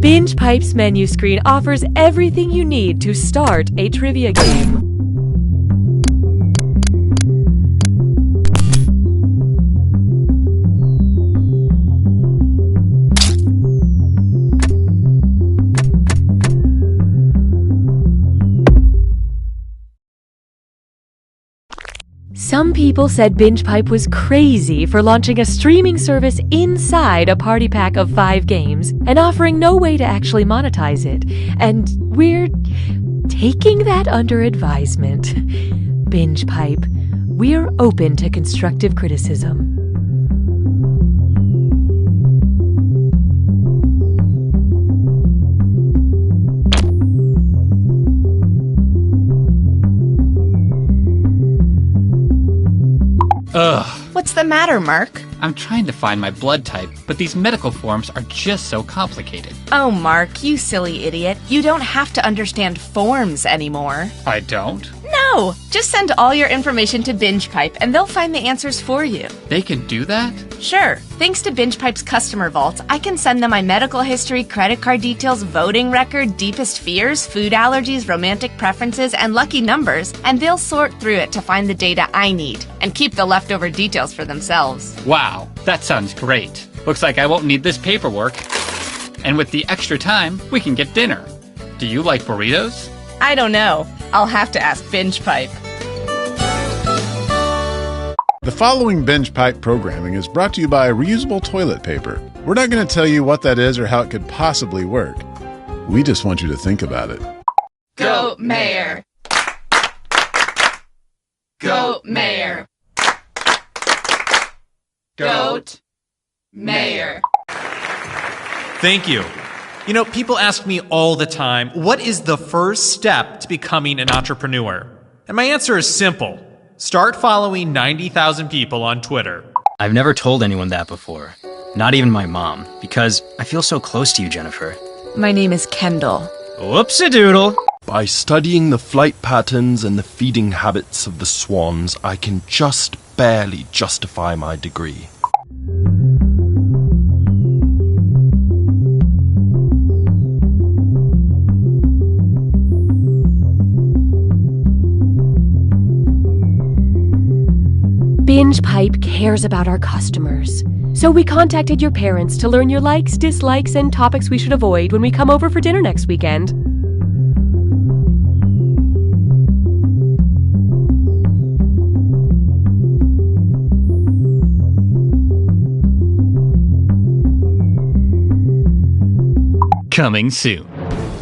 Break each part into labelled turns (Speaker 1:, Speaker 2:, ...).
Speaker 1: Binge Pipe's menu screen offers everything you need to start a trivia game. Some people said Binge Pipe was crazy for launching a streaming service inside a party pack of 5 games and offering no way to actually monetize it. And we're taking that under advisement. Binge Pipe, we're open to constructive criticism.
Speaker 2: Ugh.
Speaker 3: What's the matter, Mark?
Speaker 2: I'm trying to find my blood type, but these medical forms are just so complicated.
Speaker 3: Oh, Mark, you silly idiot. You don't have to understand forms anymore.
Speaker 2: I don't?
Speaker 3: No! Just send all your information to Binge Pipe and they'll find the answers for you.
Speaker 2: They can do that?
Speaker 3: Sure. Thanks to Binge Pipe's customer vault, I can send them my medical history, credit card details, voting record, deepest fears, food allergies, romantic preferences, and lucky numbers, and they'll sort through it to find the data I need and keep the leftover details for themselves.
Speaker 2: Wow, that sounds great. Looks like I won't need this paperwork. And with the extra time, we can get dinner. Do you like burritos?
Speaker 3: I don't know. I'll have to ask Binge Pipe.
Speaker 4: The following Binge Pipe programming is brought to you by reusable toilet paper. We're not going to tell you what that is or how it could possibly work. We just want you to think about it.
Speaker 3: Go Mayor! Go Mayor! Goat Mayor!
Speaker 5: Thank you. You know, people ask me all the time, what is the first step to becoming an entrepreneur? And my answer is simple. Start following 90,000 people on Twitter.
Speaker 6: I've never told anyone that before. Not even my mom, because I feel so close to you, Jennifer.
Speaker 3: My name is Kendall.
Speaker 6: Whoops-a-doodle.
Speaker 7: By studying the flight patterns and the feeding habits of the swans, I can just barely justify my degree.
Speaker 1: Binge Pipe cares about our customers. So we contacted your parents to learn your likes, dislikes, and topics we should avoid when we come over for dinner next weekend.
Speaker 2: Coming soon.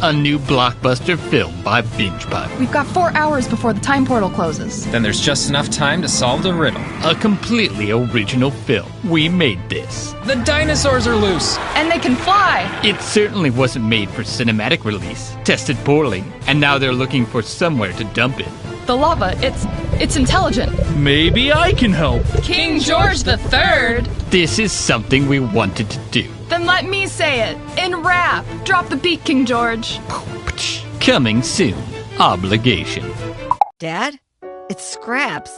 Speaker 2: A new blockbuster film by Binge Pipe.
Speaker 8: We've got 4 hours before the time portal closes.
Speaker 9: Then there's just enough time to solve the riddle.
Speaker 2: A completely original film. We made this.
Speaker 9: The dinosaurs are loose!
Speaker 8: And they can fly!
Speaker 2: It certainly wasn't made for cinematic release. Tested poorly, and now they're looking for somewhere to dump it.
Speaker 8: The lava, it's intelligent.
Speaker 2: Maybe I can help.
Speaker 8: King George III!
Speaker 2: This is something we wanted to do.
Speaker 8: Then let me say it. In rap. Drop the beat, King George.
Speaker 2: Coming soon. Obligation.
Speaker 10: Dad? It's Scraps.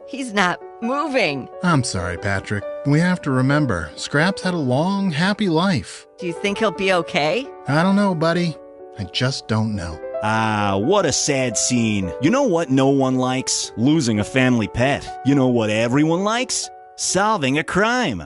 Speaker 10: He's not moving.
Speaker 11: I'm sorry, Patrick. We have to remember, Scraps had a long, happy life.
Speaker 10: Do you think he'll be okay?
Speaker 11: I don't know, buddy. I just don't know.
Speaker 12: Ah, what a sad scene. You know what no one likes? Losing a family pet. You know what everyone likes? Solving a crime.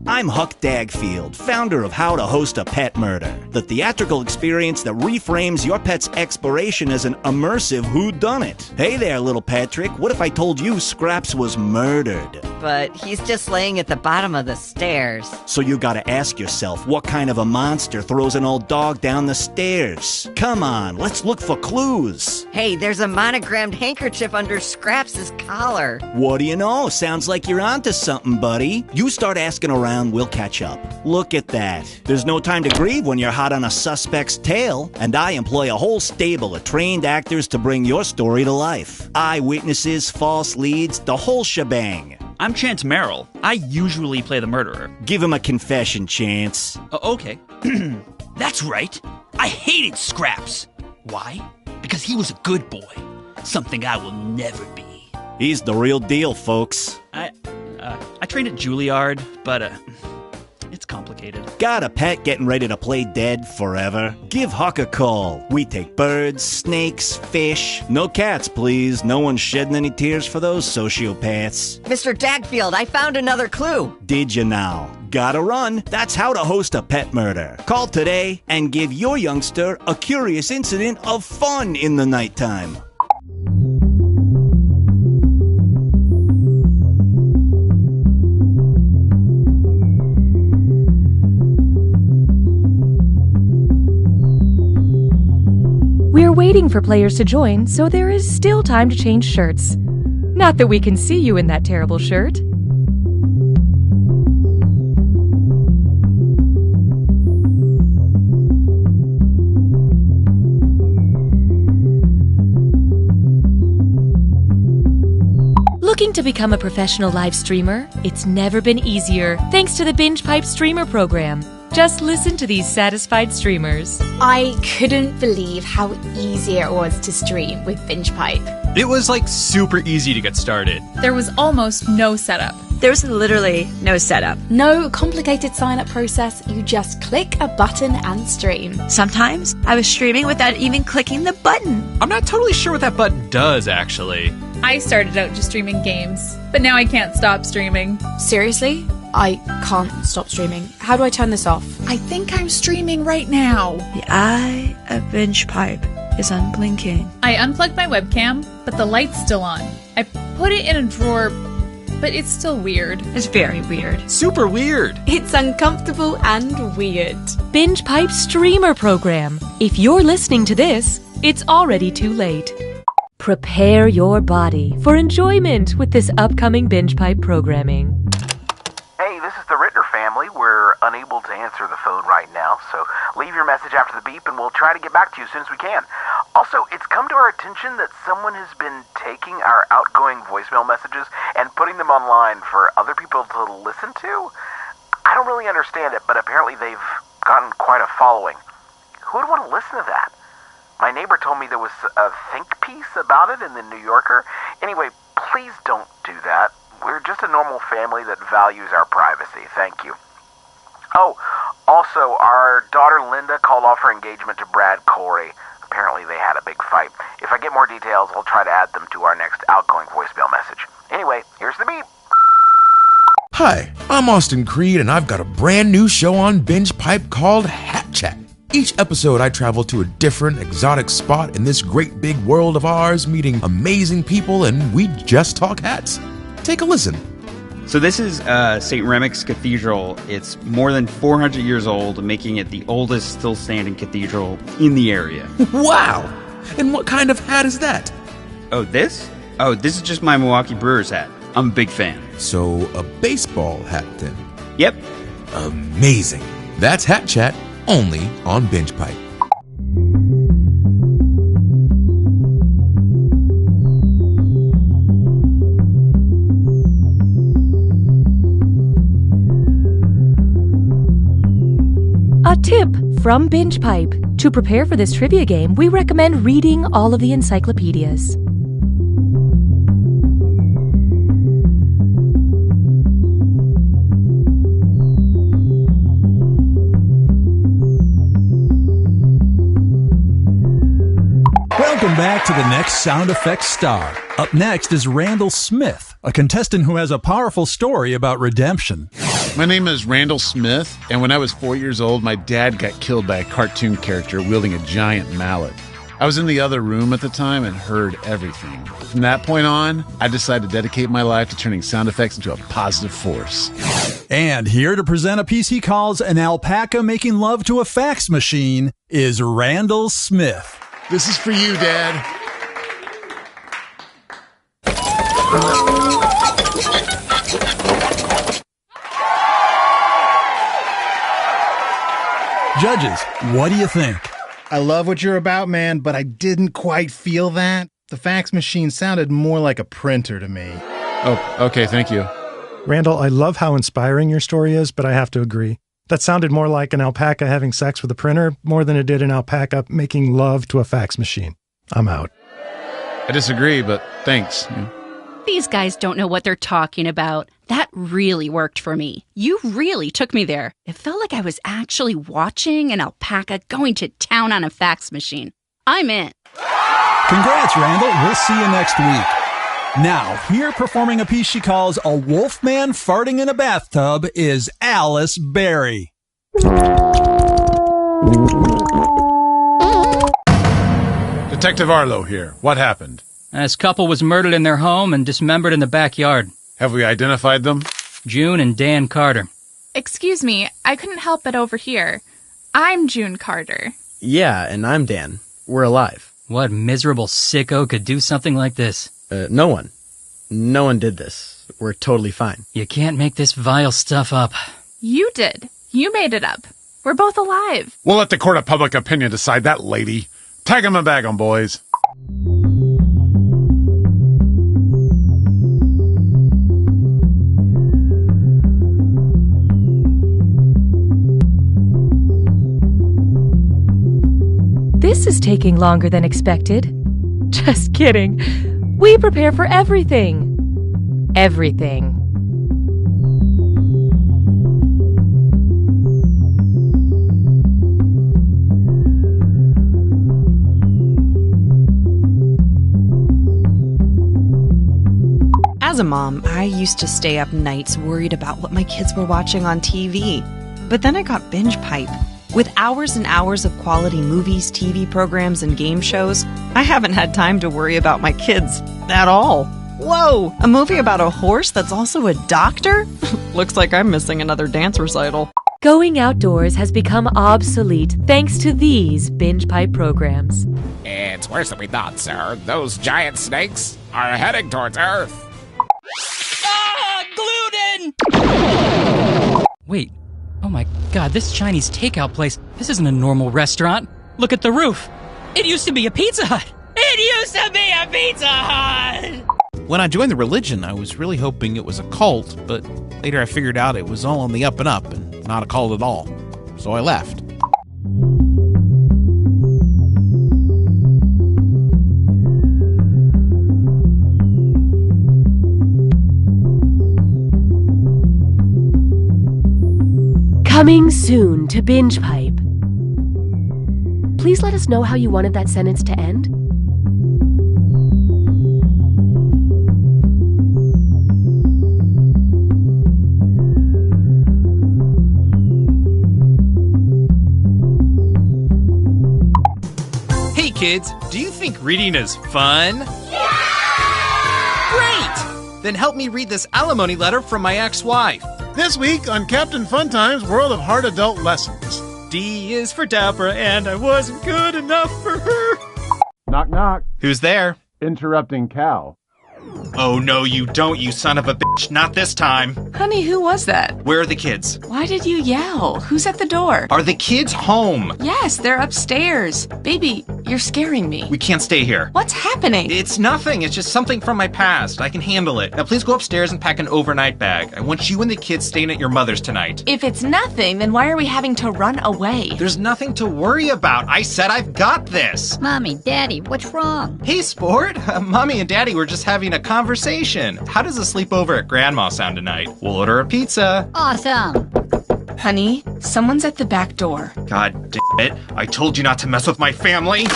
Speaker 12: I'm Huck Dagfield, founder of How to Host a Pet Murder, the theatrical experience that reframes your pet's exploration as an immersive whodunit. Hey there, little Patrick, what if I told you Scraps was murdered?
Speaker 10: But he's just laying at the bottom of the stairs.
Speaker 12: So you gotta ask yourself, what kind of a monster throws an old dog down the stairs? Come on, let's look for clues.
Speaker 10: Hey, there's a monogrammed handkerchief under Scraps' collar.
Speaker 12: What do you know? Sounds like you're onto something, buddy. You start asking around, we'll catch up. Look at that. There's no time to grieve when you're hot on a suspect's tail, and I employ a whole stable of trained actors to bring your story to life. Eyewitnesses, false leads, the whole shebang.
Speaker 13: I'm Chance Merrill. I usually play the murderer.
Speaker 12: Give him a confession, Chance.
Speaker 13: Okay. That's right. I hated Scraps. Why? Because he was a good boy. Something I will never be.
Speaker 12: He's the real deal, folks.
Speaker 13: I trained at Juilliard, but It's complicated.
Speaker 12: Got a pet getting ready to play dead forever? Give Huck a call. We take birds, snakes, fish. No cats, please. No one's shedding any tears for those sociopaths.
Speaker 10: Mr. Dagfield, I found another clue.
Speaker 12: Did you now? Gotta run. That's how to host a pet murder. Call today and give your youngster a curious incident of fun in the nighttime.
Speaker 1: We're waiting for players to join, so there is still time to change shirts. Not that we can see you in that terrible shirt. Looking to become a professional live streamer? It's never been easier thanks to the Binge Pipe Streamer program. Just listen to these satisfied streamers.
Speaker 8: I couldn't believe how easy it was to stream with Binge Pipe.
Speaker 5: It was like super easy to get started.
Speaker 14: There was almost no setup.
Speaker 15: There was literally no setup.
Speaker 8: No complicated sign-up process. You just click a button and stream.
Speaker 15: Sometimes I was streaming without even clicking the button.
Speaker 5: I'm not totally sure what that button does, actually.
Speaker 14: I started out just streaming games, but now I can't stop streaming.
Speaker 8: Seriously? I can't stop streaming. How do I turn this off?
Speaker 14: I think I'm streaming right now.
Speaker 15: The eye of Binge Pipe is unblinking.
Speaker 14: I unplugged my webcam, but the light's still on. I put it in a drawer, but it's still weird.
Speaker 15: It's very weird.
Speaker 5: Super weird.
Speaker 8: It's uncomfortable and weird.
Speaker 1: Binge Pipe Streamer program. If you're listening to this, it's already too late. Prepare your body for enjoyment with this upcoming Binge Pipe programming.
Speaker 16: Hey, this is the Rittner family. We're unable to answer the phone right now, so leave your message after the beep and we'll try to get back to you as soon as we can. Also, it's come to our attention that someone has been taking our outgoing voicemail messages and putting them online for other people to listen to. I don't really understand it, but apparently they've gotten quite a following. Who would want to listen to that? My neighbor told me there was a think piece about it in the New Yorker. Anyway, please don't do that. We're just a normal family that values our privacy. Thank you. Oh, also, our daughter Linda called off her engagement to Brad Corey. Apparently they had a big fight. If I get more details, I'll try to add them to our next outgoing voicemail message. Anyway, here's the beep.
Speaker 17: Hi, I'm Austin Creed, and I've got a brand new show on Binge Pipe called Hat Chat. Each episode, I travel to a different, exotic spot in this great big world of ours, meeting amazing people, and we just talk hats. Take a listen.
Speaker 18: So this is St. Remek's Cathedral. It's more than 400 years old, making it the oldest still standing cathedral in the area.
Speaker 17: Wow! And what kind of hat is that?
Speaker 18: Oh, this? Oh, this is just my Milwaukee Brewers hat. I'm a big fan.
Speaker 17: So, a baseball hat then?
Speaker 18: Yep.
Speaker 17: Amazing. That's Hat Chat, only on Binge Pipe.
Speaker 1: A tip from Binge Pipe. To prepare for this trivia game, we recommend reading all of the encyclopedias.
Speaker 19: Welcome back to the next Sound Effects star. Up next is Randall Smith, a contestant who has a powerful story about redemption.
Speaker 4: My name is Randall Smith, and when I was 4 years old, my dad got killed by a cartoon character wielding a giant mallet. I was in the other room at the time and heard everything. From that point on, I decided to dedicate my life to turning sound effects into a positive force.
Speaker 19: And here to present a piece he calls An Alpaca Making Love to a Fax Machine is Randall Smith.
Speaker 4: This is for you, Dad.
Speaker 19: Judges, what do you think?
Speaker 11: I love what you're about, man, but I didn't quite feel that. The fax machine sounded more like a printer to me.
Speaker 4: Oh, okay, thank you.
Speaker 20: Randall, I love how inspiring your story is, but I have to agree. That sounded more like an alpaca having sex with a printer more than it did an alpaca making love to a fax machine. I'm out.
Speaker 4: I disagree, but thanks.
Speaker 21: These guys don't know what they're talking about. That really worked for me. You really took me there. It felt like I was actually watching an alpaca going to town on a fax machine. I'm in.
Speaker 19: Congrats, Randall. We'll see you next week. Now, here performing a piece she calls A Wolfman Farting in a Bathtub is Alice Berry.
Speaker 4: Detective Arlo here. What happened?
Speaker 9: This couple was murdered in their home and dismembered in the backyard.
Speaker 4: Have we identified them?
Speaker 9: June and Dan Carter.
Speaker 14: Excuse me, I couldn't help but overhear. I'm June Carter.
Speaker 22: Yeah, and I'm Dan. We're alive.
Speaker 9: What miserable sicko could do something like this?
Speaker 22: No one. No one did this. We're totally fine.
Speaker 9: You can't make this vile stuff up.
Speaker 14: You did. You made it up. We're both alive.
Speaker 4: We'll let the court of public opinion decide that, lady. Tag 'em and bag 'em, boys.
Speaker 1: This is taking longer than expected. Just kidding. We prepare for everything. Everything.
Speaker 23: As a mom, I used to stay up nights worried about what my kids were watching on TV. But then I got Binge Pipe. With hours and hours of quality movies, TV programs, and game shows, I haven't had time to worry about my kids at all. Whoa! A movie about a horse that's also a doctor? Looks like I'm missing another dance recital.
Speaker 1: Going outdoors has become obsolete thanks to these Binge Pipe programs.
Speaker 24: It's worse than we thought, sir. Those giant snakes are heading towards Earth.
Speaker 13: Ah! Gluten!
Speaker 9: Wait. Oh my god, this Chinese takeout place, this isn't a normal restaurant. Look at the roof. It used to be a Pizza Hut.
Speaker 13: It used to be a Pizza Hut!
Speaker 25: When I joined the religion, I was really hoping it was a cult, but later I figured out it was all on the up and up and not a cult at all. So I left.
Speaker 1: Coming soon to Binge Pipe. Please let us know how you wanted that sentence to end.
Speaker 5: Hey kids, do you think reading is fun? Yeah! Great! Then help me read this alimony letter from my ex-wife.
Speaker 4: This week on Captain Funtime's World of Hard Adult Lessons.
Speaker 5: D is for Deborah, and I wasn't good enough for her.
Speaker 4: Knock, knock.
Speaker 5: Who's there?
Speaker 4: Interrupting cow.
Speaker 5: Oh, no, you don't, you son of a bitch. Not this time.
Speaker 3: Honey, who was that?
Speaker 5: Where are the kids?
Speaker 3: Why did you yell? Who's at the door?
Speaker 5: Are the kids home?
Speaker 3: Yes, they're upstairs. Baby, you're scaring me.
Speaker 5: We can't stay here.
Speaker 3: What's happening?
Speaker 5: It's nothing. It's just something from my past. I can handle it. Now, please go upstairs and pack an overnight bag. I want you and the kids staying at your mother's tonight.
Speaker 3: If it's nothing, then why are we having to run away?
Speaker 5: There's nothing to worry about. I said I've got this.
Speaker 26: Mommy, Daddy, what's wrong?
Speaker 5: Hey, sport. Mommy and Daddy were just having a conversation. How does a sleepover at Grandma sound tonight? We'll order a pizza.
Speaker 26: Awesome.
Speaker 3: Honey, someone's at the back door.
Speaker 5: God damn it. I told you not to mess with my family.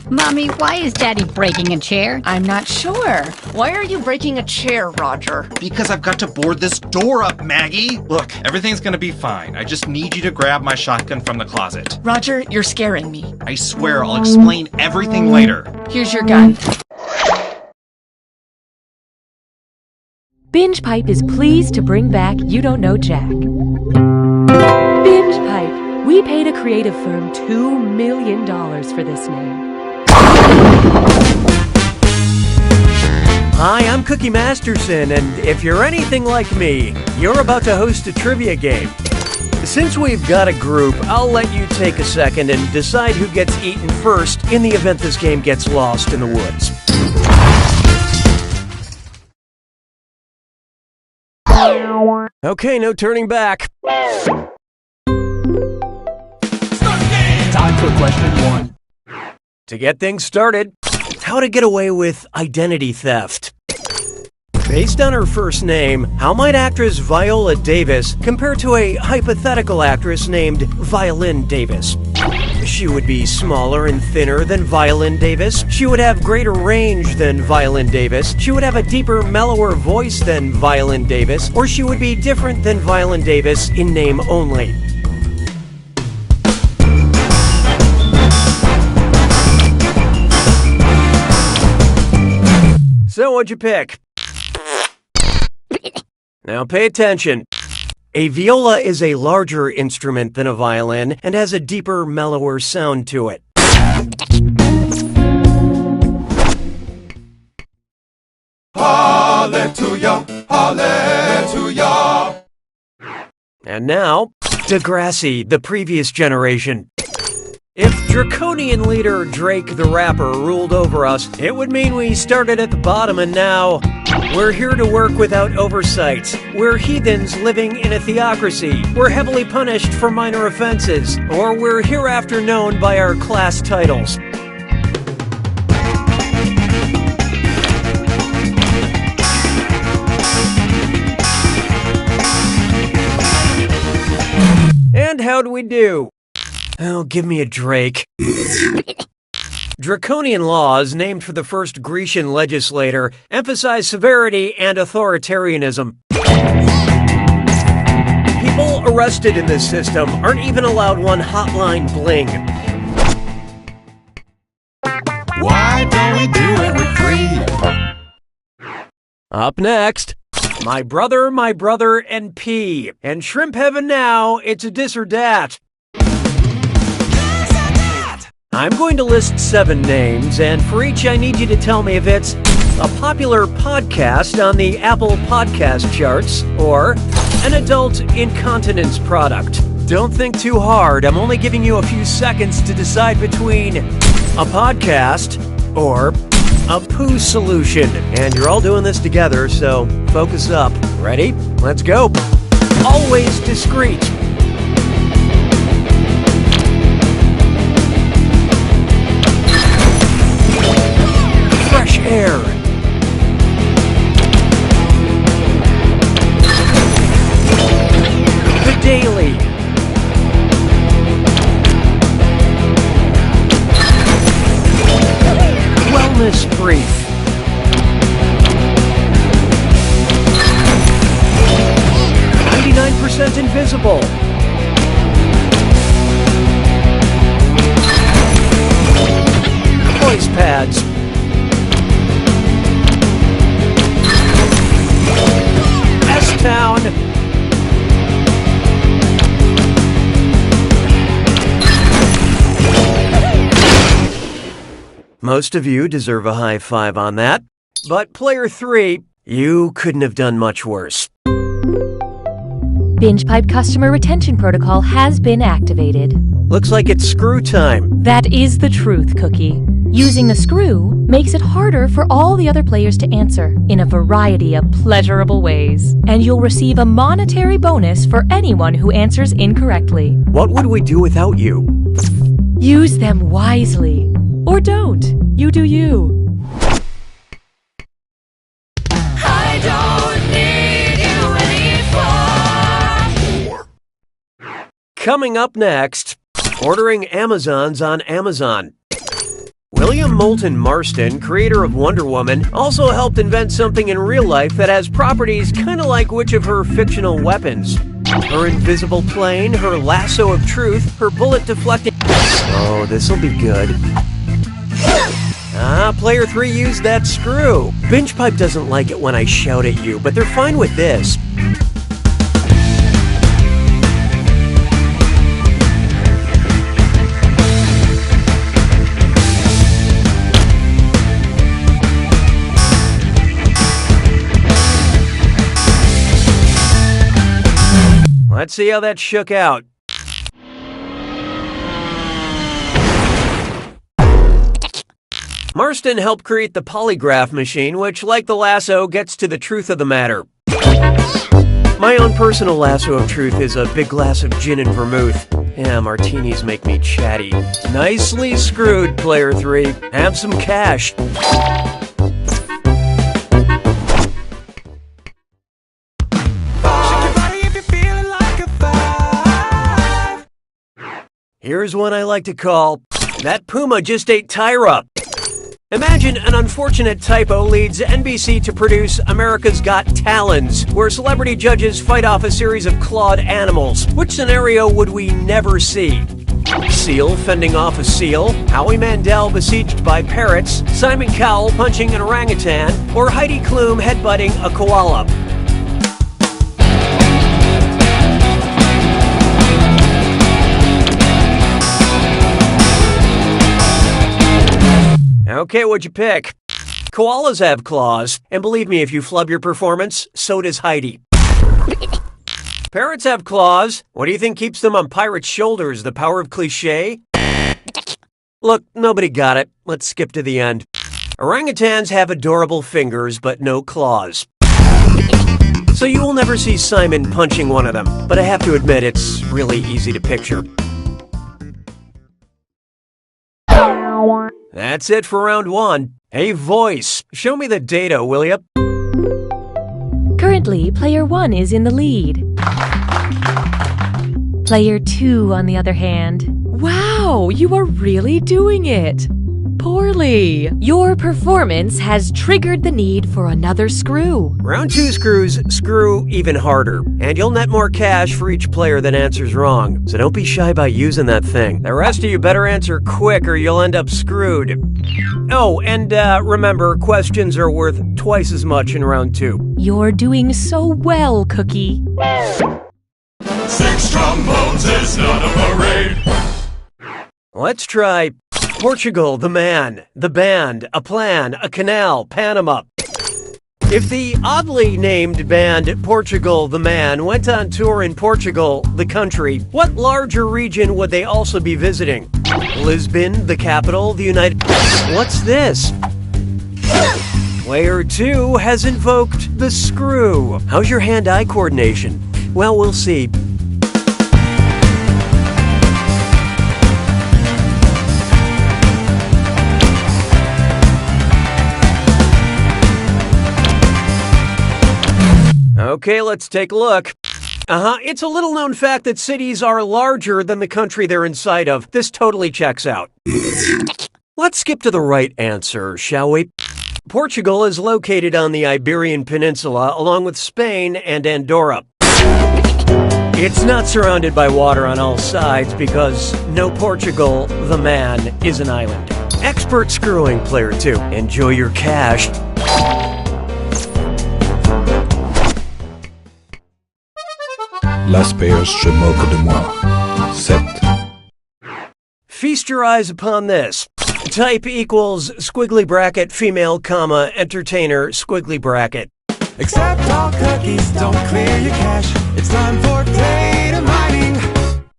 Speaker 26: Mommy, why is Daddy breaking a chair?
Speaker 3: I'm not sure. Why are you breaking a chair, Roger?
Speaker 5: Because I've got to board this door up, Maggie. Look, everything's gonna be fine. I just need you to grab my shotgun from the closet.
Speaker 3: Roger, you're scaring me.
Speaker 5: I swear I'll explain everything later.
Speaker 3: Here's your gun.
Speaker 1: Binge Pipe is pleased to bring back You Don't Know Jack. Binge Pipe. We paid a creative firm $2 million for this name.
Speaker 27: Hi, I'm Cookie Masterson, and if you're anything like me, you're about to host a trivia game. Since we've got a group, I'll let you take a second and decide who gets eaten first in the event this game gets lost in the woods. Okay, no turning back.
Speaker 19: Time for question 1.
Speaker 27: To get things started, how to get away with identity theft. Based on her first name, how might actress Viola Davis compare to a hypothetical actress named Violin Davis? She would be smaller and thinner than Violin Davis. She would have greater range than Violin Davis. She would have a deeper, mellower voice than Violin Davis. Or she would be different than Violin Davis in name only. So what'd you pick? Now pay attention. A viola is a larger instrument than a violin and has a deeper, mellower sound to it.
Speaker 2: Hallelujah, hallelujah.
Speaker 27: And now, Degrassi, the previous generation. If Draconian leader Drake the Rapper ruled over us, it would mean we started at the bottom and now we're here to work without oversight. We're heathens living in a theocracy. We're heavily punished for minor offenses, or we're hereafter known by our class titles. And how'd we do? Oh, give me a Drake. Draconian laws, named for the first Grecian legislator, emphasize severity and authoritarianism. People arrested in this system aren't even allowed one hotline bling.
Speaker 2: Why don't we do it with free?
Speaker 27: Up next, my brother, and P. And Shrimp Heaven now, it's a dis or dat. I'm going to list 7 names, and for each I need you to tell me if it's a popular podcast on the Apple Podcast charts or an adult incontinence product. Don't think too hard. I'm only giving you a few seconds to decide between a podcast or a poo solution. And you're all doing this together, so focus up. Ready? Let's go. Always discreet. Fresh air. The Daily. Wellness Brief. %99% Invisible. Voice pads. S-Town. Most of you deserve a high five on that. But player 3, you couldn't have done much worse.
Speaker 1: BingePipe customer retention protocol has been activated.
Speaker 27: Looks like it's screw time.
Speaker 1: That is the truth, Cookie. Using the screw makes it harder for all the other players to answer in a variety of pleasurable ways. And you'll receive a monetary bonus for anyone who answers incorrectly.
Speaker 27: What would we do without you?
Speaker 1: Use them wisely. Or don't. You do you.
Speaker 2: I don't need you anymore.
Speaker 27: Coming up next, ordering Amazons on Amazon. William Moulton Marston, creator of Wonder Woman, also helped invent something in real life that has properties kind of like which of her fictional weapons? Her invisible plane, her lasso of truth, her bullet deflecting... Oh, this'll be good. Player 3 used that screw. BingePipe doesn't like it when I shout at you, but they're fine with this. Let's see how that shook out. Marston helped create the polygraph machine, which, like the lasso, gets to the truth of the matter. My own personal lasso of truth is a big glass of gin and vermouth. Yeah, martinis make me chatty. Nicely screwed, player 3. Have some cash. Here's one I like to call, That Puma Just Ate Tyra. Imagine an unfortunate typo leads NBC to produce America's Got Talons, where celebrity judges fight off a series of clawed animals. Which scenario would we never see? Seal fending off a seal, Howie Mandel besieged by parrots, Simon Cowell punching an orangutan, or Heidi Klum headbutting a koala. Okay, what'd you pick? Koalas have claws, and believe me, if you flub your performance, so does Heidi. Parrots have claws. What do you think keeps them on pirates' shoulders? The power of cliché? Look, nobody got it. Let's skip to the end. Orangutans have adorable fingers, but no claws. So you will never see Simon punching one of them, but I have to admit it's really easy to picture. That's it for round one. Hey, voice, show me the data, will ya?
Speaker 1: Currently, player 1 is in the lead. Player 2, on the other hand. Wow, you are really doing it. Poorly. Your performance has triggered the need for another screw.
Speaker 27: Round 2 screws screw even harder, and you'll net more cash for each player that answers wrong. So don't be shy about using that thing. The rest of you better answer quick or you'll end up screwed. Oh, and remember, questions are worth twice as much in round 2.
Speaker 1: You're doing so well, Cookie.
Speaker 2: 6 trombones is not a parade.
Speaker 27: Let's try Portugal, the man, the band, a plan, a canal, Panama. If the oddly named band Portugal, the man, went on tour in Portugal, the country, what larger region would they also be visiting? Lisbon, the capital, the United... What's this? Player 2 has invoked the screw. How's your hand-eye coordination? Well, we'll see. Okay, let's take a look. It's a little known fact that cities are larger than the country they're inside of. This totally checks out. Let's skip to the right answer, shall we? Portugal is located on the Iberian Peninsula, along with Spain and Andorra. It's not surrounded by water on all sides because no Portugal, the man, is an island. Expert screwing, player 2. Enjoy your cash.
Speaker 6: Las payas se moquent de moi. 7.
Speaker 27: Feast your eyes upon this. Type equals squiggly bracket female comma entertainer squiggly bracket.
Speaker 2: Accept all cookies, don't clear your cache. It's time for data mining.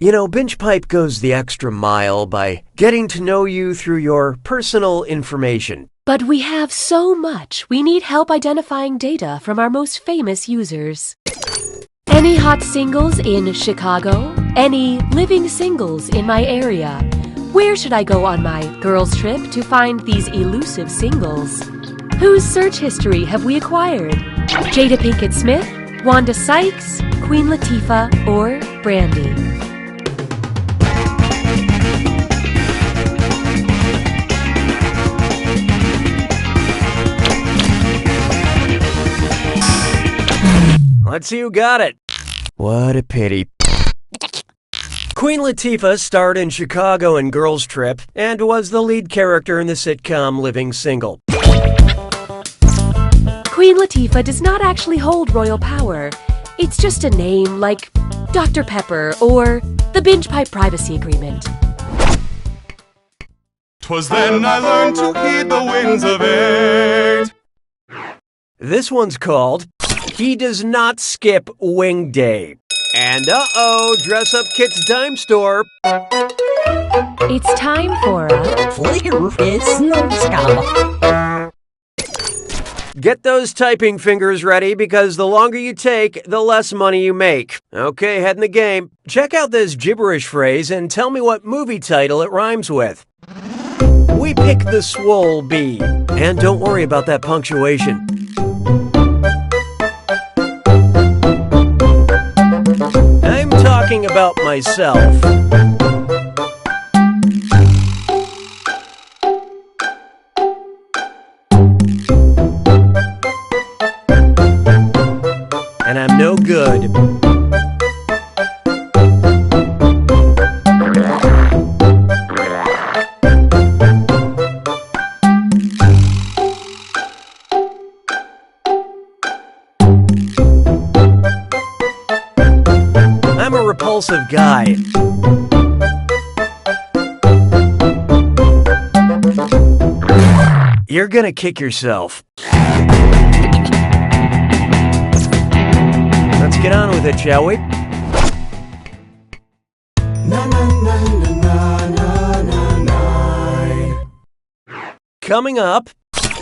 Speaker 27: You know, Binge Pipe goes the extra mile by getting to know you through your personal information.
Speaker 1: But we have so much, we need help identifying data from our most famous users. Any hot singles in Chicago? Any living singles in my area? Where should I go on my girls' trip to find these elusive singles? Whose search history have we acquired? Jada Pinkett Smith, Wanda Sykes, Queen Latifah, or Brandy?
Speaker 27: Let's see who got it. What a pity. Queen Latifah starred in Chicago and Girls Trip and was the lead character in the sitcom Living Single.
Speaker 1: Queen Latifah does not actually hold royal power. It's just a name like Dr. Pepper or the Binge Pipe Privacy Agreement.
Speaker 2: 'Twas then I learned to heed the winds of age.
Speaker 27: This one's called He Does Not Skip Wing Day. And Dress Up Kit's Dime Store.
Speaker 1: It's time for a
Speaker 27: Get those typing fingers ready because the longer you take, the less money you make. Okay, head in the game. Check out this gibberish phrase and tell me what movie title it rhymes with. We pick the swole bee. And don't worry about that punctuation. I'm talking about myself. good. I'm a repulsive guy. You're gonna kick yourself. Let's get on with it, shall we? Coming up,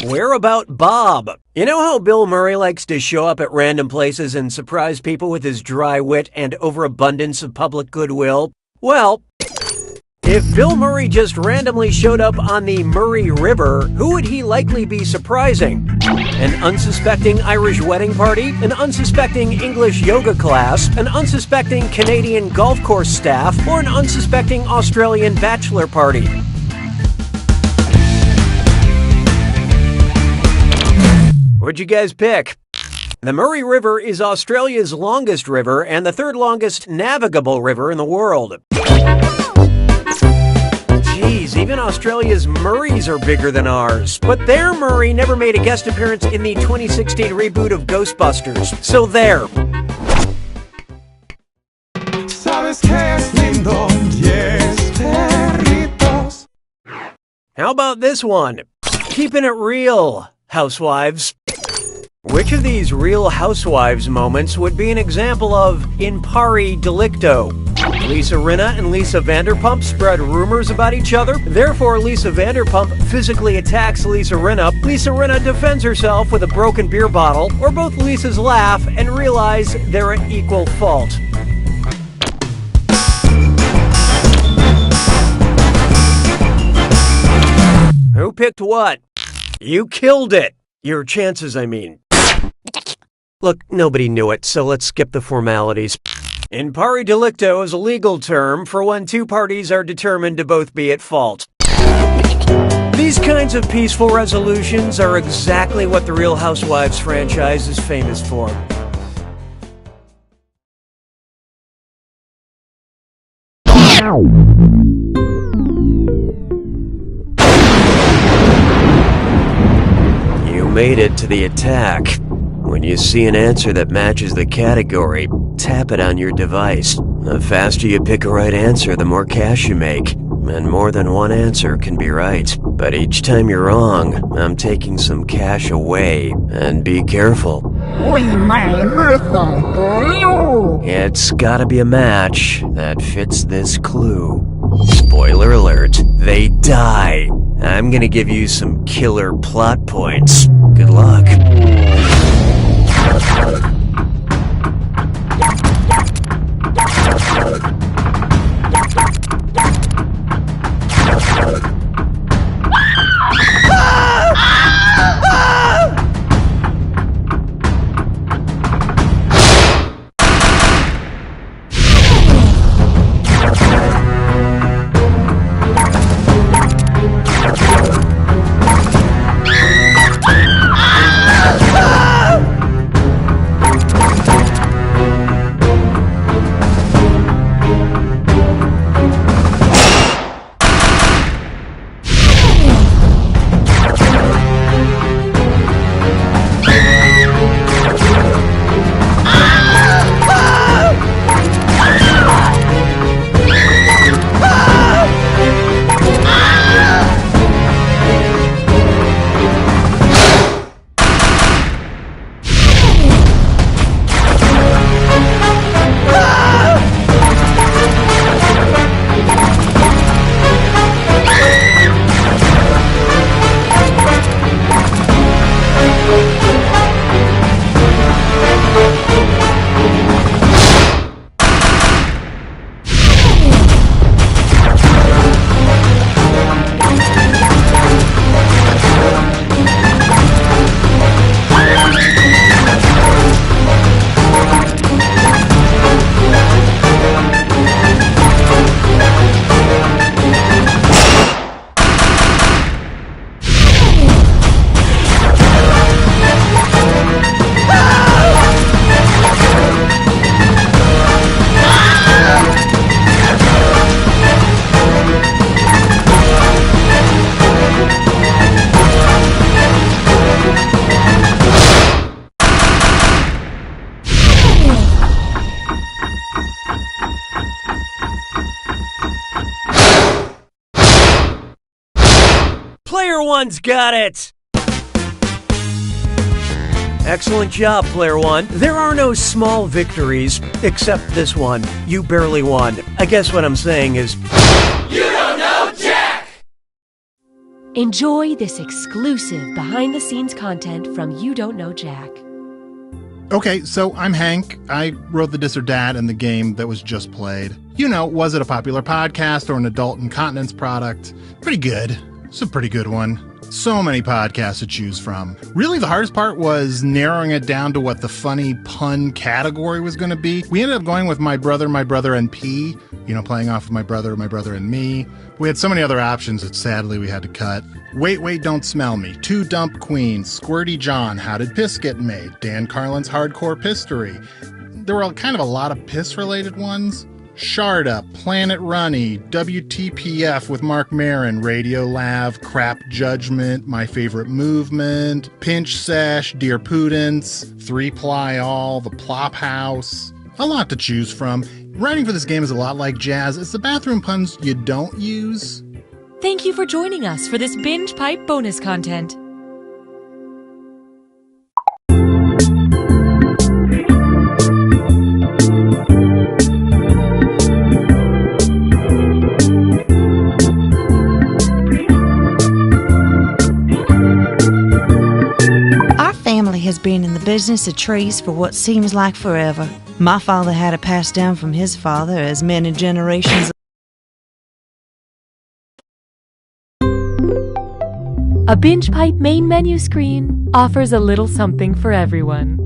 Speaker 27: where about Bob? You know how Bill Murray likes to show up at random places and surprise people with his dry wit and overabundance of public goodwill? Well, if Bill Murray just randomly showed up on the Murray River, who would he likely be surprising? An unsuspecting Irish wedding party? An unsuspecting English yoga class? An unsuspecting Canadian golf course staff? Or an unsuspecting Australian bachelor party? What'd you guys pick? The Murray River is Australia's longest river and the third longest navigable river in the world. Jeez, even Australia's Murrays are bigger than ours. But their Murray never made a guest appearance in the 2016 reboot of Ghostbusters. So there.
Speaker 2: ¿Sabes qué es lindo? 10 perritos.
Speaker 27: How about this one? Keeping it real, housewives. Which of these Real Housewives moments would be an example of in pari delicto? Lisa Rinna and Lisa Vanderpump spread rumors about each other. Therefore, Lisa Vanderpump physically attacks Lisa Rinna. Lisa Rinna defends herself with a broken beer bottle. Or both Lisas laugh and realize they're at equal fault. Who picked what? You killed it. Your chances, I mean. Look, nobody knew it, so let's skip the formalities. In pari delicto is a legal term for when two parties are determined to both be at fault. These kinds of peaceful resolutions are exactly what the Real Housewives franchise is famous for. You made it to the attack. When you see an answer that matches the category, tap it on your device. The faster you pick a right answer, the more cash you make. And more than one answer can be right. But each time you're wrong, I'm taking some cash away. And be careful. It's gotta be a match that fits this clue. Spoiler alert, they die. I'm gonna give you some killer plot points. Good luck. Player One's got it! Excellent job, Player One. There are no small victories, except this one. You barely won. I guess what I'm saying is...
Speaker 2: You don't know Jack!
Speaker 1: Enjoy this exclusive behind-the-scenes content from You Don't Know Jack.
Speaker 11: Okay, so I'm Hank. I wrote the Dis or Dat in the game that was just played. You know, was it a popular podcast or an adult incontinence product? Pretty good. It's a pretty good one. So many podcasts to choose from. Really, the hardest part was narrowing it down to what the funny pun category was going to be. We ended up going with My Brother, and P, playing off of My Brother, and Me. We had so many other options that sadly we had to cut. Wait, Don't Smell Me, Two Dump Queens, Squirty John, How Did Piss Get Made, Dan Carlin's Hardcore Pistery. There were kind of a lot of piss-related ones. Shard Up, Planet Runny, WTPF with Mark Maron, Radio Lav, Crap Judgment, My Favorite Movement, Pinch Sesh, Dear Pudence, 3-Ply All, The Plop House. A lot to choose from. Writing for this game is a lot like jazz. It's the bathroom puns you don't use.
Speaker 1: Thank you for joining us for this Binge Pipe bonus content.
Speaker 23: Has been in the business of trees for what seems like forever. My father had it passed down from his father as many generations.
Speaker 1: A Binge Pipe main menu screen offers a little something for everyone.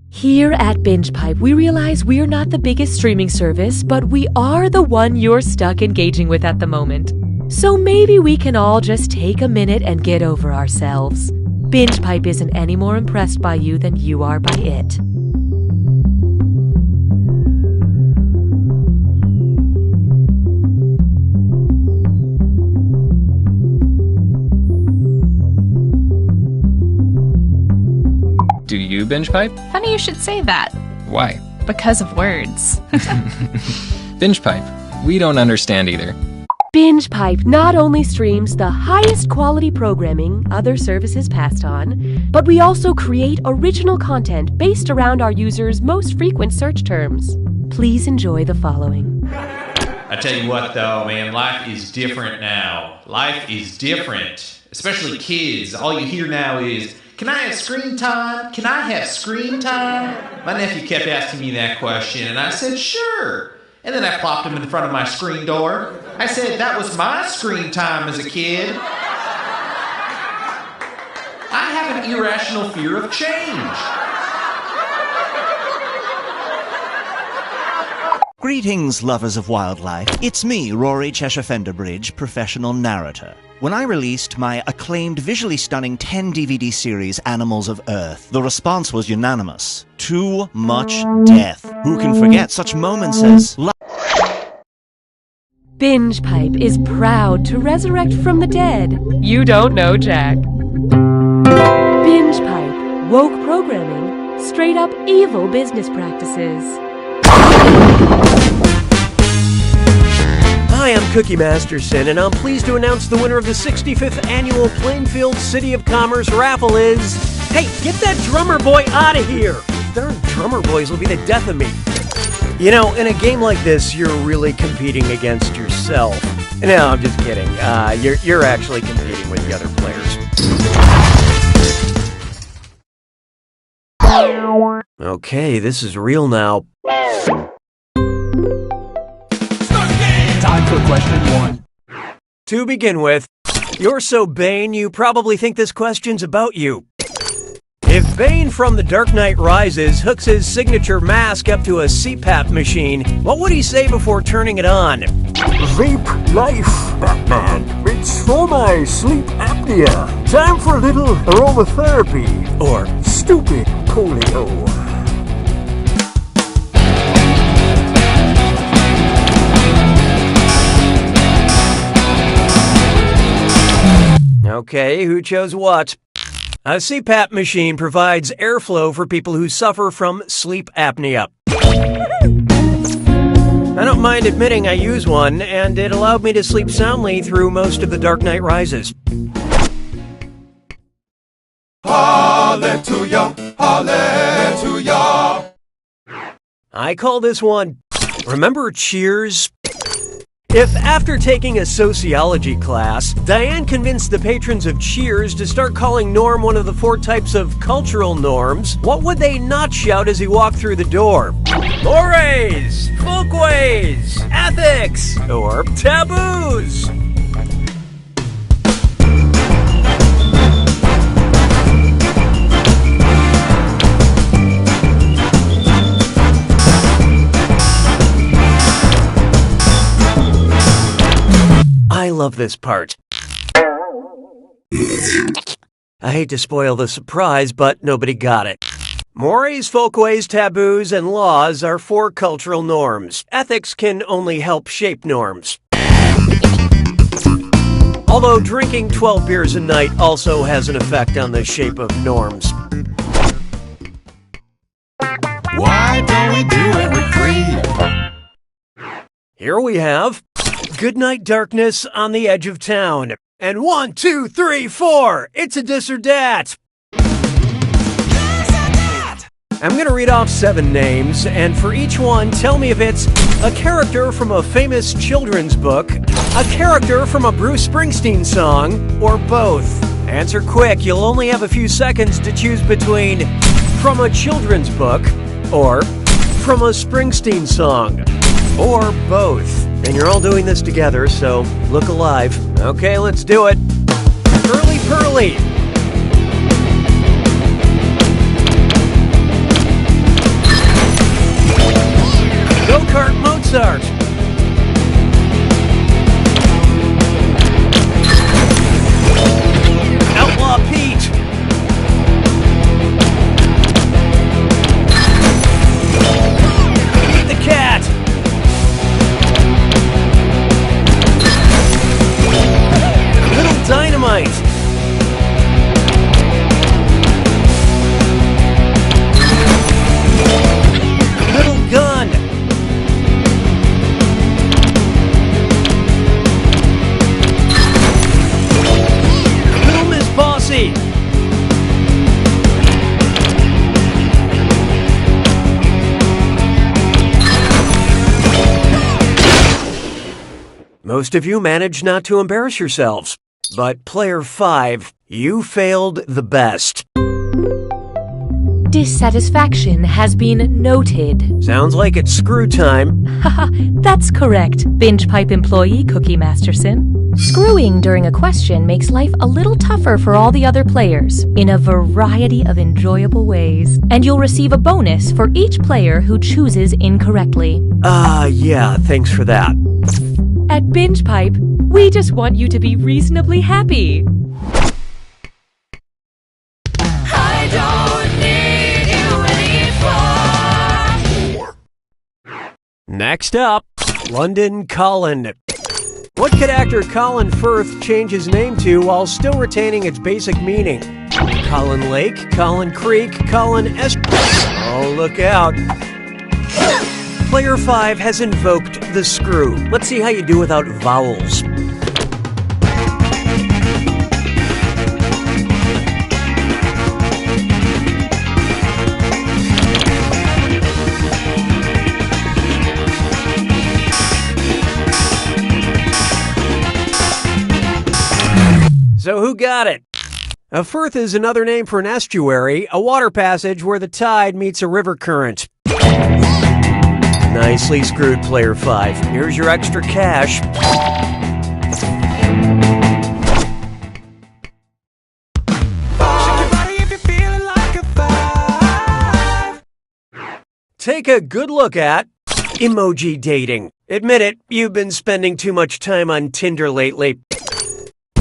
Speaker 1: Here at Binge Pipe, we realize we're not the biggest streaming service, but we are the one you're stuck engaging with at the moment. So maybe we can all just take a minute and get over ourselves. Binge Pipe isn't any more impressed by you than you are by it.
Speaker 7: Do you binge pipe?
Speaker 14: Funny you should say that.
Speaker 7: Why?
Speaker 14: Because of words.
Speaker 7: Binge pipe. We don't understand either.
Speaker 1: Binge Pipe not only streams the highest quality programming other services passed on, but we also create original content based around our users' most frequent search terms. Please enjoy the following.
Speaker 5: I tell you what, though, man, life is different now. Life is different. Especially kids. All you hear now is, can I have screen time? Can I have screen time? My nephew kept asking me that question, and I said, sure. And then I plopped him in front of my screen door. I said, that was my screen time as a kid. I have an irrational fear of change.
Speaker 8: Greetings, lovers of wildlife. It's me, Rory Cheshire Fenderbridge, professional narrator. When I released my acclaimed, visually stunning 10-DVD series, Animals of Earth, the response was unanimous. Too much death. Who can forget such moments as...
Speaker 1: Binge Pipe is proud to resurrect from the dead. You don't know Jack. Binge Pipe, woke programming, straight up evil business practices.
Speaker 27: Hi, I'm Cookie Masterson, and I'm pleased to announce the winner of the 65th Annual Plainfield City of Commerce raffle is... Hey, get that drummer boy out of here! Darn drummer boys will be the death of me. You know, in a game like this, you're really competing against yourself. No, I'm just kidding. You're actually competing with the other players. Okay, this is real now.
Speaker 19: Time for question one.
Speaker 27: To begin with, you're so Bane, you probably think this question's about you. If Bane from The Dark Knight Rises hooks his signature mask up to a CPAP machine, what would he say before turning it on?
Speaker 10: Vape life, Batman. It's for my sleep apnea. Time for a little aromatherapy. Or stupid polio.
Speaker 27: Okay, who chose what? A CPAP machine provides airflow for people who suffer from sleep apnea. I don't mind admitting I use one, and it allowed me to sleep soundly through most of The Dark Knight Rises.
Speaker 2: Hallelujah, hallelujah.
Speaker 27: I call this one, remember Cheers? If after taking a sociology class, Diane convinced the patrons of Cheers to start calling Norm one of the 4 types of cultural norms, what would they not shout as he walked through the door? Mores, folkways, ethics, or taboos? I love this part. I hate to spoil the surprise, but nobody got it. Mores, folkways, taboos, and laws are 4 cultural norms. Ethics can only help shape norms. Although drinking 12 beers a night also has an effect on the shape of norms.
Speaker 2: Why don't we do it with free?
Speaker 27: Here we have Goodnight Darkness on the Edge of Town. And 1, 2, 3, 4, it's a dis or dat. I'm going to read off 7 names, and for each one, tell me if it's a character from a famous children's book, a character from a Bruce Springsteen song, or both. Answer quick, you'll only have a few seconds to choose between from a children's book or from a Springsteen song, or both. And you're all doing this together, so look alive. Okay, let's do it. Early Pearly. Go-Kart Mozart. Outlaw Pete. Eat the Cat. Little Dynamite. Little Gun. Little Miss Bossy. Most of you managed not to embarrass yourselves. But player 5, you failed the best.
Speaker 1: Dissatisfaction has been noted.
Speaker 27: Sounds like it's screw time.
Speaker 1: Haha, that's correct, Binge Pipe employee Cookie Masterson. Screwing during a question makes life a little tougher for all the other players in a variety of enjoyable ways. And you'll receive a bonus for each player who chooses incorrectly.
Speaker 27: Yeah, thanks for that.
Speaker 1: At Binge Pipe, we just want you to be reasonably happy.
Speaker 2: I don't need you anymore.
Speaker 27: Next up, London Colin. What could actor Colin Firth change his name to while still retaining its basic meaning? Colin Lake, Colin Creek, Colin Oh, look out. Player 5 has invoked the screw. Let's see how you do without vowels. So who got it? A firth is another name for an estuary, a water passage where the tide meets a river current. Nicely screwed, player 5. Here's your extra cash. Take a good look at emoji dating. Admit it, you've been spending too much time on Tinder lately.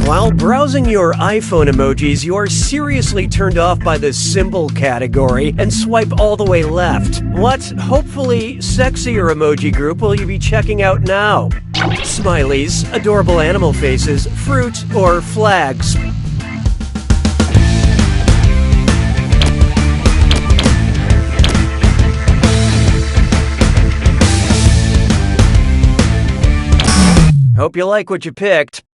Speaker 27: While browsing your iPhone emojis, you are seriously turned off by the symbol category and swipe all the way left. What, hopefully, sexier emoji group will you be checking out now? Smileys, adorable animal faces, fruit, or flags? Hope you like what you picked.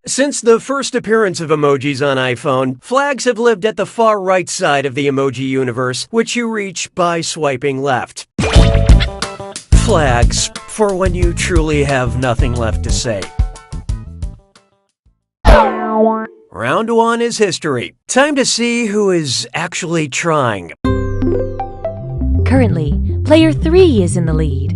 Speaker 27: Since the first appearance of emojis on iPhone, flags have lived at the far right side of the emoji universe, which you reach by swiping left. Flags, for when you truly have nothing left to say. Round 1 is history. Time to see who is actually trying.
Speaker 1: Currently, player 3 is in the lead.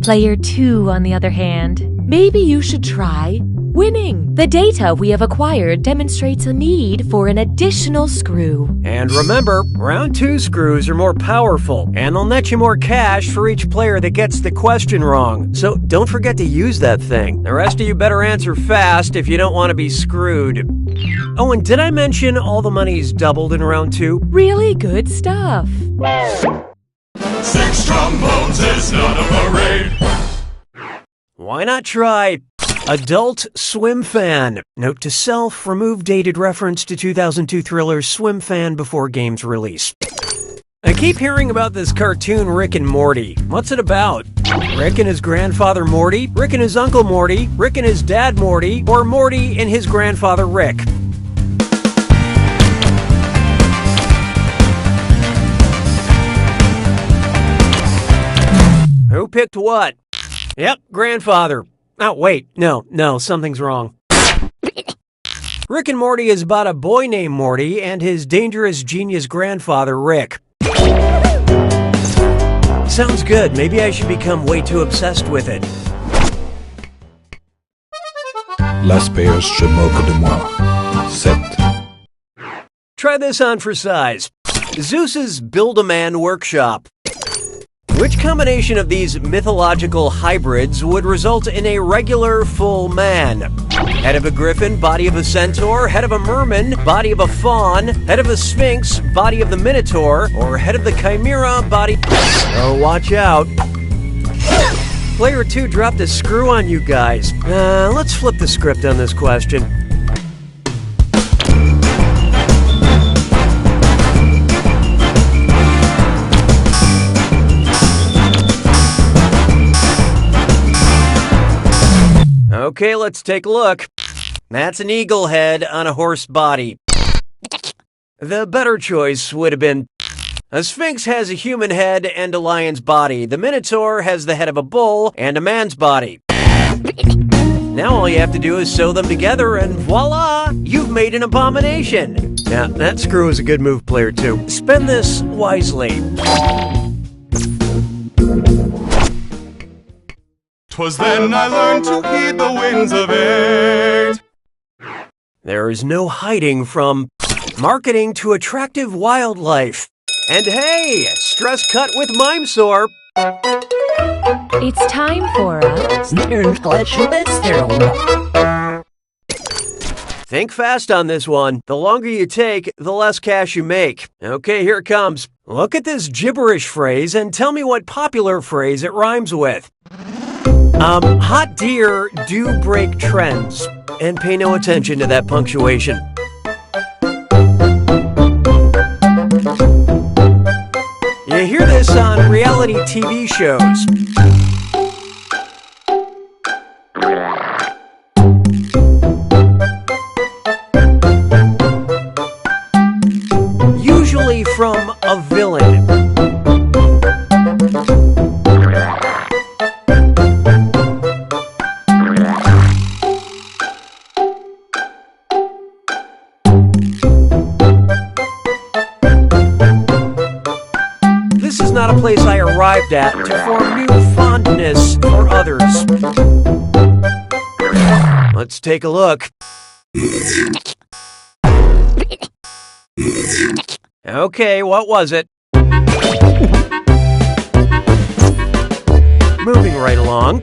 Speaker 1: Player 2, on the other hand, maybe you should try winning. The data we have acquired demonstrates a need for an additional screw.
Speaker 27: And remember, round 2 screws are more powerful, and they'll net you more cash for each player that gets the question wrong. So don't forget to use that thing. The rest of you better answer fast if you don't want to be screwed. Oh, and did I mention all the money's doubled in round 2?
Speaker 1: Really good stuff.
Speaker 2: 6 trombones is not a parade.
Speaker 27: Why not try Adult Swim Fan? Note to self, remove dated reference to 2002 thriller Swim Fan before game's release. I keep hearing about this cartoon Rick and Morty. What's it about? Rick and his grandfather Morty? Rick and his uncle Morty? Rick and his dad Morty? Or Morty and his grandfather Rick? Who picked what? Yep, grandfather. Oh, wait, no, something's wrong. Rick and Morty is about a boy named Morty and his dangerous genius grandfather, Rick. Sounds good. Maybe I should become way too obsessed with it.
Speaker 6: Las payas se moquent de moi. 7.
Speaker 27: Try this on for size. Zeus's Build-A-Man Workshop. Which combination of these mythological hybrids would result in a regular full man? Head of a griffin, body of a centaur, head of a merman, body of a faun, head of a sphinx, body of the minotaur, or head of the chimera, body... Oh, watch out. Player 2 dropped a screw on you guys. Let's flip the script on this question. Okay, let's take a look. That's an eagle head on a horse body. The better choice would have been... A sphinx has a human head and a lion's body. The minotaur has the head of a bull and a man's body. Now all you have to do is sew them together and voila! You've made an abomination! Yeah, that screw is a good move, player 2. Spend this wisely.
Speaker 2: 'Twas then I learned to heed the winds of 8.
Speaker 27: There is no hiding from marketing to attractive wildlife. And hey, stress cut with Mimesore.
Speaker 1: It's time for
Speaker 27: Think fast on this one. The longer you take, the less cash you make. Okay, here it comes. Look at this gibberish phrase and tell me what popular phrase it rhymes with. Hot deer do break trends. And pay no attention to that punctuation. You hear this on reality TV shows. Usually from a villain. This is not a place I arrived at to form new fondness for others. Let's take a look. Okay, what was it? Moving right along.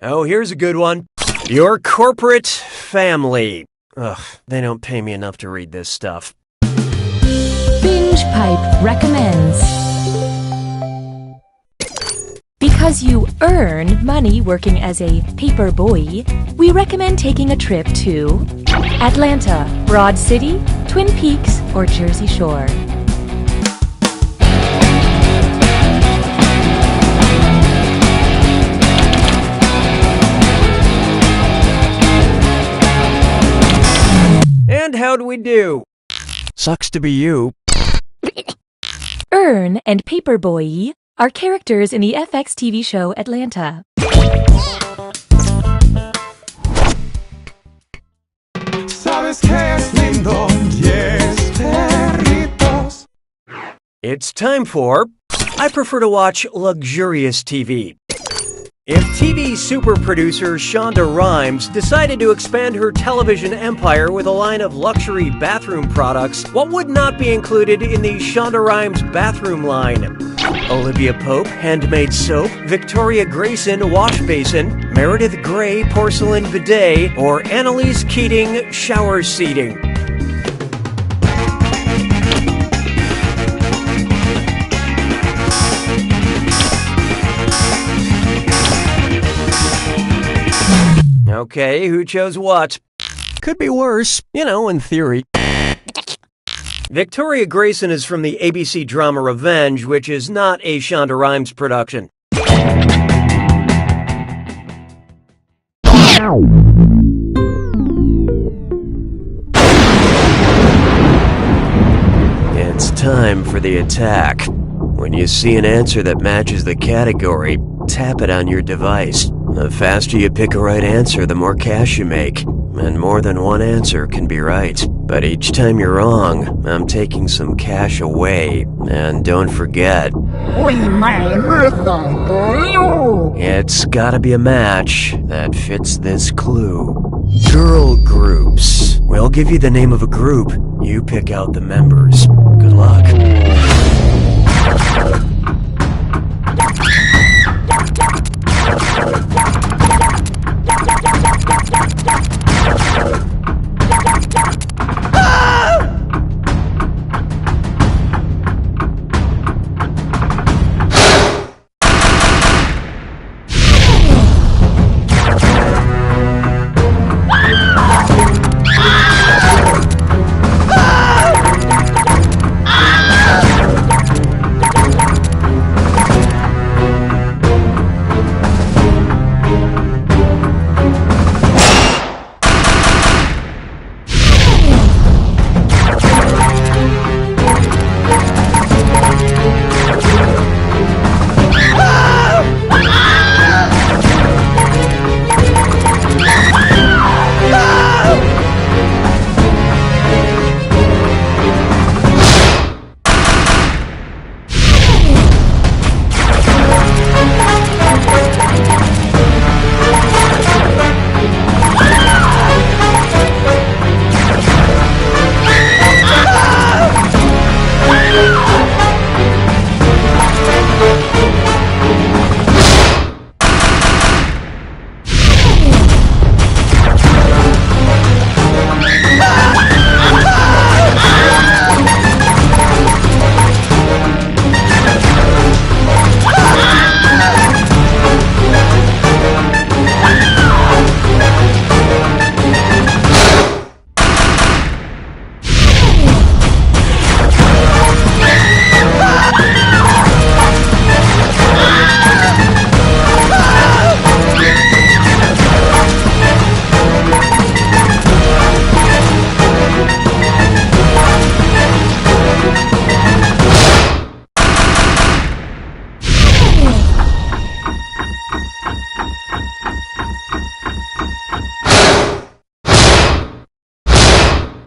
Speaker 27: Oh, here's a good one. Your corporate family. Ugh, they don't pay me enough to read this stuff.
Speaker 1: Binge Pipe recommends. because you earn money working as a paper boy, we recommend taking a trip to Atlanta, Broad City, Twin Peaks, or Jersey Shore.
Speaker 27: And how'd we do? Sucks to be you.
Speaker 1: Earn and Paperboy are characters in the FX TV show Atlanta.
Speaker 2: Sabes que es lindo, yes, perritos.
Speaker 27: It's time for I prefer to watch luxurious TV. If TV super producer Shonda Rhimes decided to expand her television empire with a line of luxury bathroom products, what would not be included in the Shonda Rhimes bathroom line? Olivia Pope handmade soap, Victoria Grayson wash basin, Meredith Grey porcelain bidet, or Annalise Keating shower seating? Okay, who chose what? Could be worse, in theory. Victoria Grayson is from the ABC drama Revenge, which is not a Shonda Rhimes production. It's time for the attack. When you see an answer that matches the category, tap it on your device. The faster you pick a right answer, the more cash you make. And more than one answer can be right. But each time you're wrong, I'm taking some cash away. And don't forget, it's gotta be a match that fits this clue. Girl groups. We'll give you the name of a group. You pick out the members. Good luck.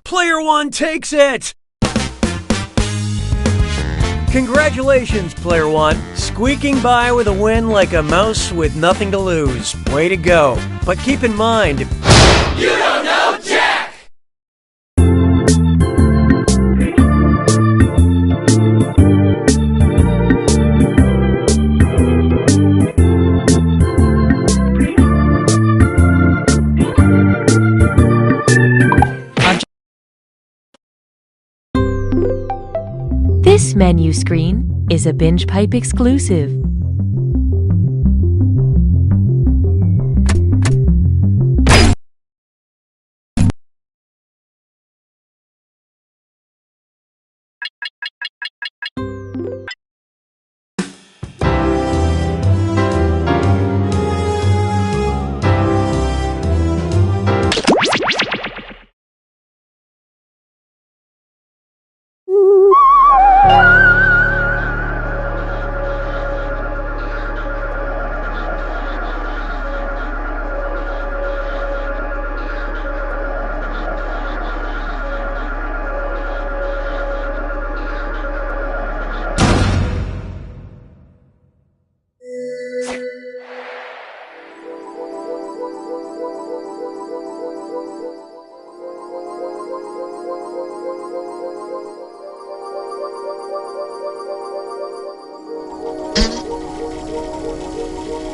Speaker 27: Player one takes it! Congratulations, Player one. Squeaking by with a win like a mouse with nothing to lose. Way to go. But keep in mind, you don't know Jack!
Speaker 1: This menu screen is a Binge Pipe exclusive.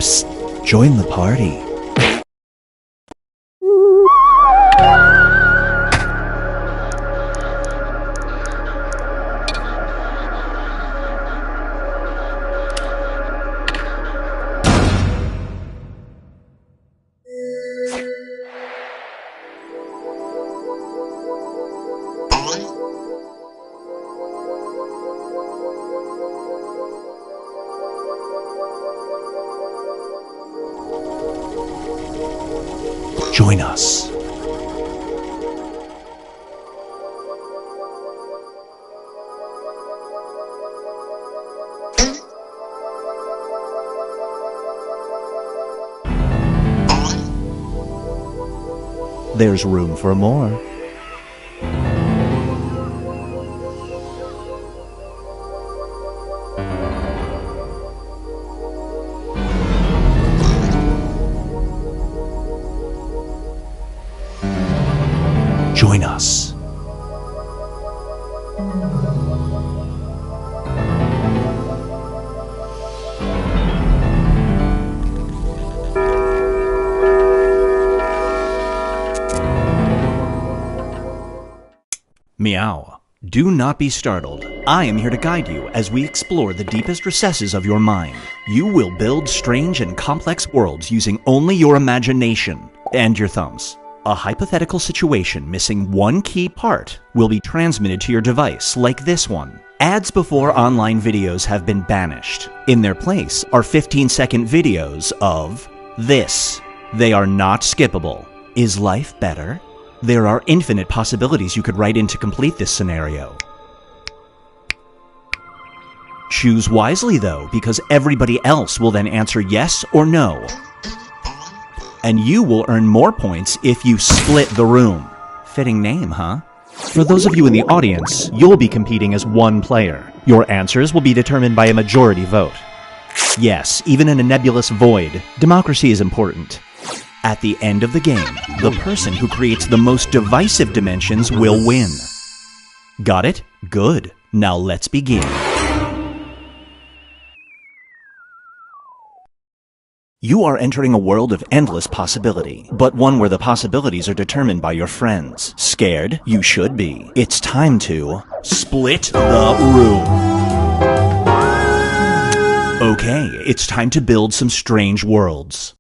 Speaker 8: Psst, join the party. Join us. There's room for more. Join us. Meow. Do not be startled. I am here to guide you as we explore the deepest recesses of your mind. You will build strange and complex worlds using only your imagination and your thumbs. A hypothetical situation missing one key part will be transmitted to your device, like this one. Ads before online videos have been banished. In their place are 15-second videos of this. They are not skippable. Is life better? There are infinite possibilities you could write in to complete this scenario. Choose wisely, though, because everybody else will then answer yes or no. And you will earn more points if you split the room. Fitting name, huh? For those of you in the audience, you'll be competing as one player. Your answers will be determined by a majority vote. Yes, even in a nebulous void, democracy is important. At the end of the game, the person who creates the most divisive dimensions will win. Got it? Good. Now let's begin. You are entering a world of endless possibility, but one where the possibilities are determined by your friends. Scared? You should be. It's time to split the room. Okay, it's time to build some strange worlds.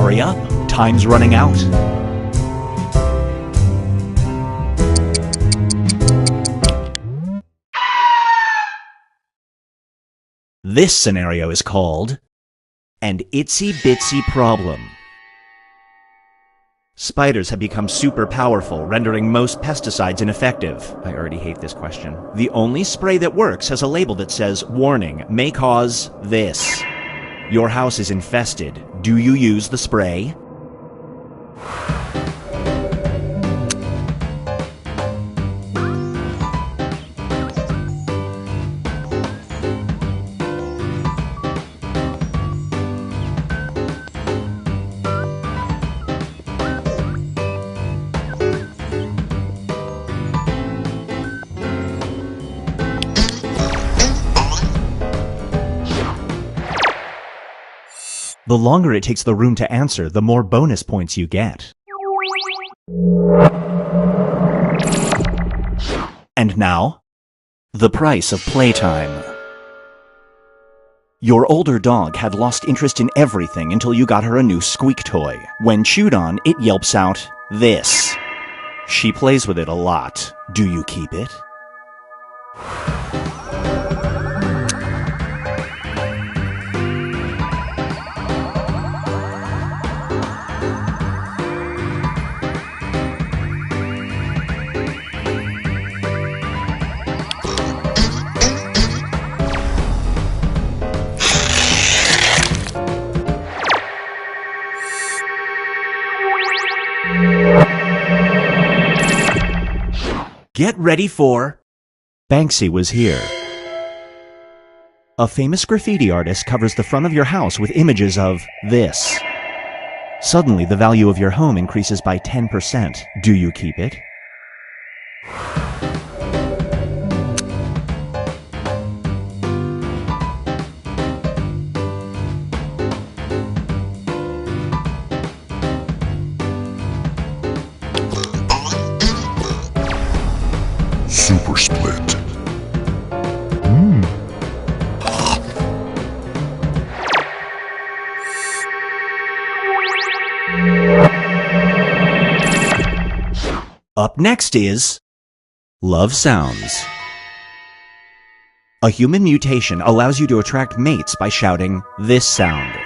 Speaker 8: Hurry up, time's running out. This scenario is called An Itsy Bitsy Problem. Spiders have become super powerful, rendering most pesticides ineffective. I already hate this question. The only spray that works has a label that says, "Warning, may cause this." Your house is infested. Do you use the spray? The longer it takes the room to answer, the more bonus points you get. And now, the price of playtime. Your older dog had lost interest in everything until you got her a new squeak toy. When chewed on, it yelps out, this. She plays with it a lot. Do you keep it? Get ready for... Banksy was here. A famous graffiti artist covers the front of your house with images of this. Suddenly, the value of your home increases by 10%. Do you keep it?
Speaker 6: Super Split.
Speaker 8: Up next is Love Sounds. A human mutation allows you to attract mates by shouting this sound.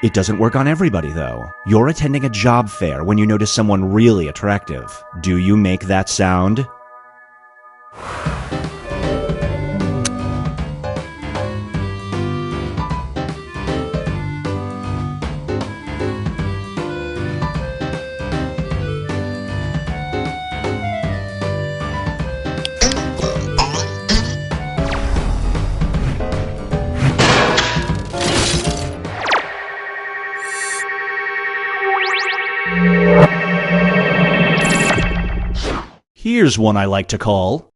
Speaker 8: It doesn't work on everybody, though. You're attending a job fair when you notice someone really attractive. Do you make that sound? Here's one I like to call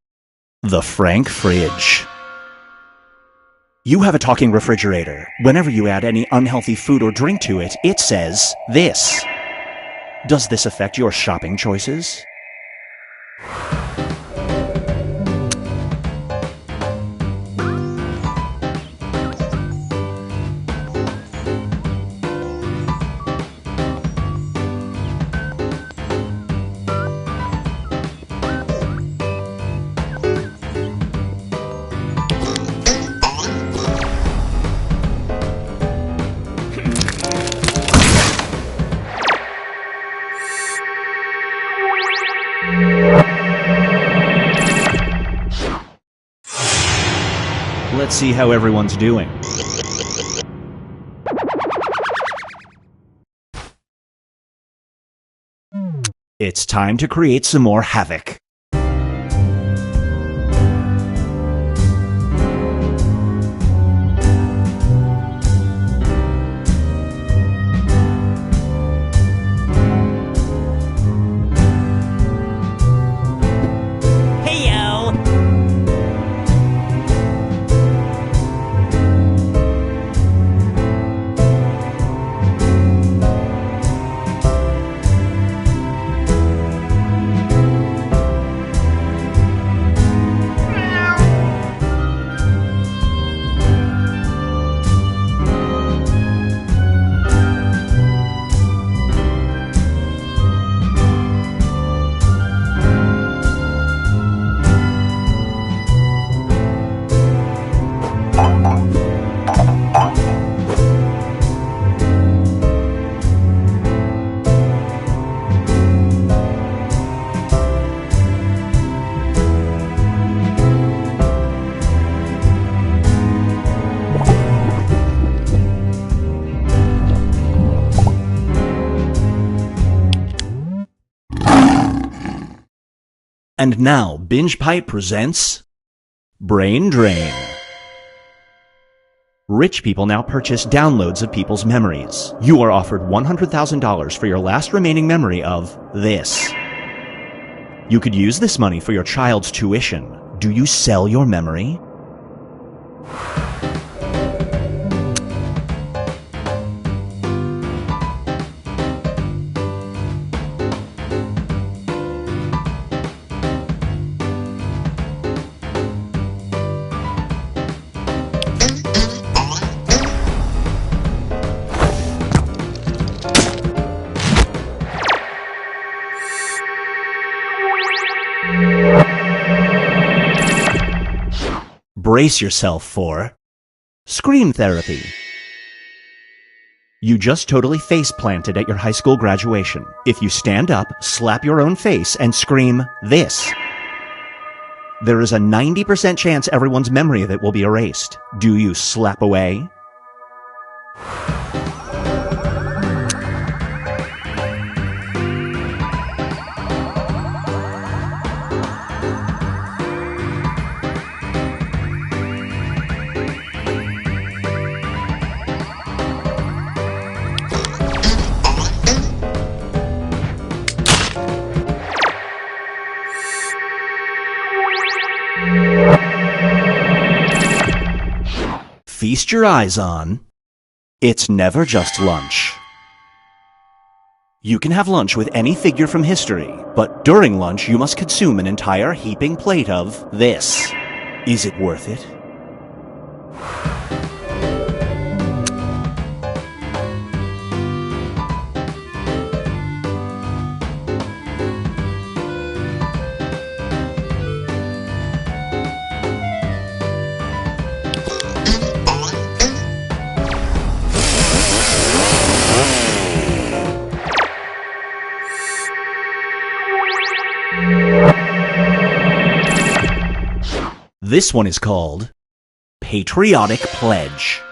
Speaker 8: the Frank Fridge. You have a talking refrigerator. Whenever you add any unhealthy food or drink to it, it says this. Does this affect your shopping choices? Let's see how everyone's doing. It's time to create some more havoc. And now, Binge Pipe presents Brain Drain. Rich people now purchase downloads of people's memories. You are offered $100,000 for your last remaining memory of this. You could use this money for your child's tuition. Do you sell your memory? brace yourself for scream therapy. You just totally face planted at your high school graduation. If you stand up, slap your own face, and scream this, there is a 90% chance everyone's memory of it will be erased. Do you slap away? Feast your eyes on, it's never just lunch. You can have lunch with any figure from history, but during lunch you must consume an entire heaping plate of this. Is it worth it? This one is called Patriotic Pledge.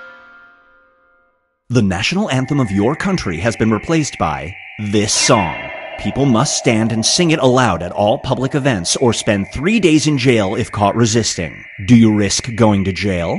Speaker 8: The national anthem of your country has been replaced by this song. People must stand and sing it aloud at all public events or spend 3 days in jail if caught resisting. Do you risk going to jail?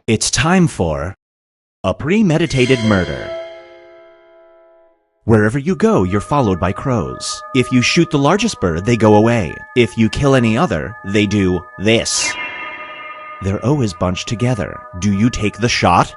Speaker 8: It's time for a premeditated murder. Wherever you go, you're followed by crows. If you shoot the largest bird, they go away. If you kill any other, they do this. They're always bunched together. Do you take the shot?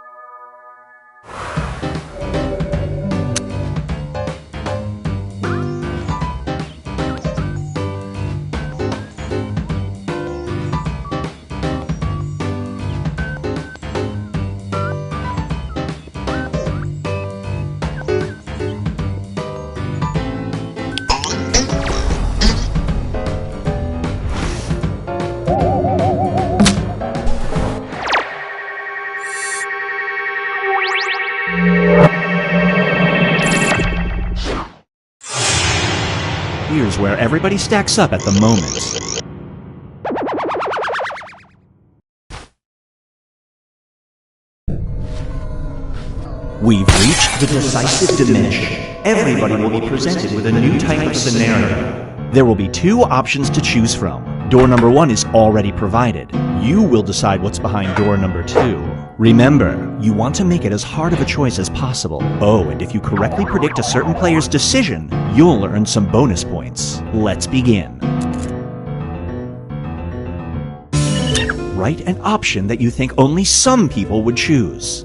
Speaker 8: Here's where everybody stacks up at the moment. We've reached the decisive dimension. Everybody will be presented with a new type of scenario. There will be 2 options to choose from. Door number 1 is already provided. You will decide what's behind door number 2. Remember, you want to make it as hard of a choice as possible. Oh, and if you correctly predict a certain player's decision, you'll earn some bonus points. Let's begin. Write an option that you think only some people would choose.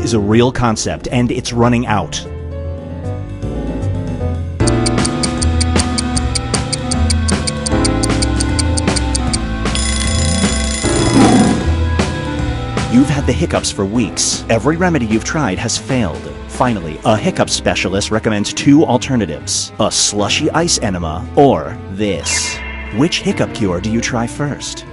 Speaker 8: is a real concept, and it's running out. You've had the hiccups for weeks. Every remedy you've tried has failed. Finally, a hiccup specialist recommends 2 alternatives: a slushy ice enema or this. Which hiccup cure do you try first?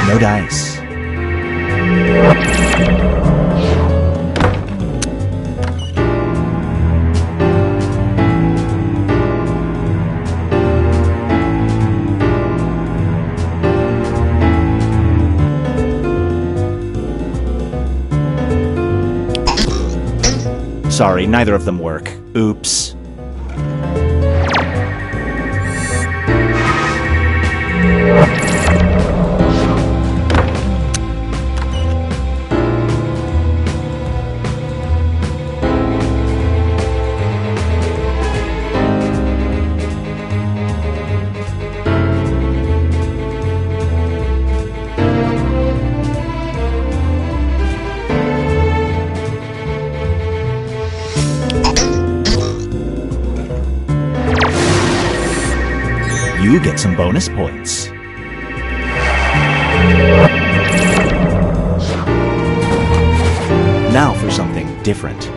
Speaker 8: No dice. Sorry, neither of them work. Oops. You get some bonus points. Now for something different.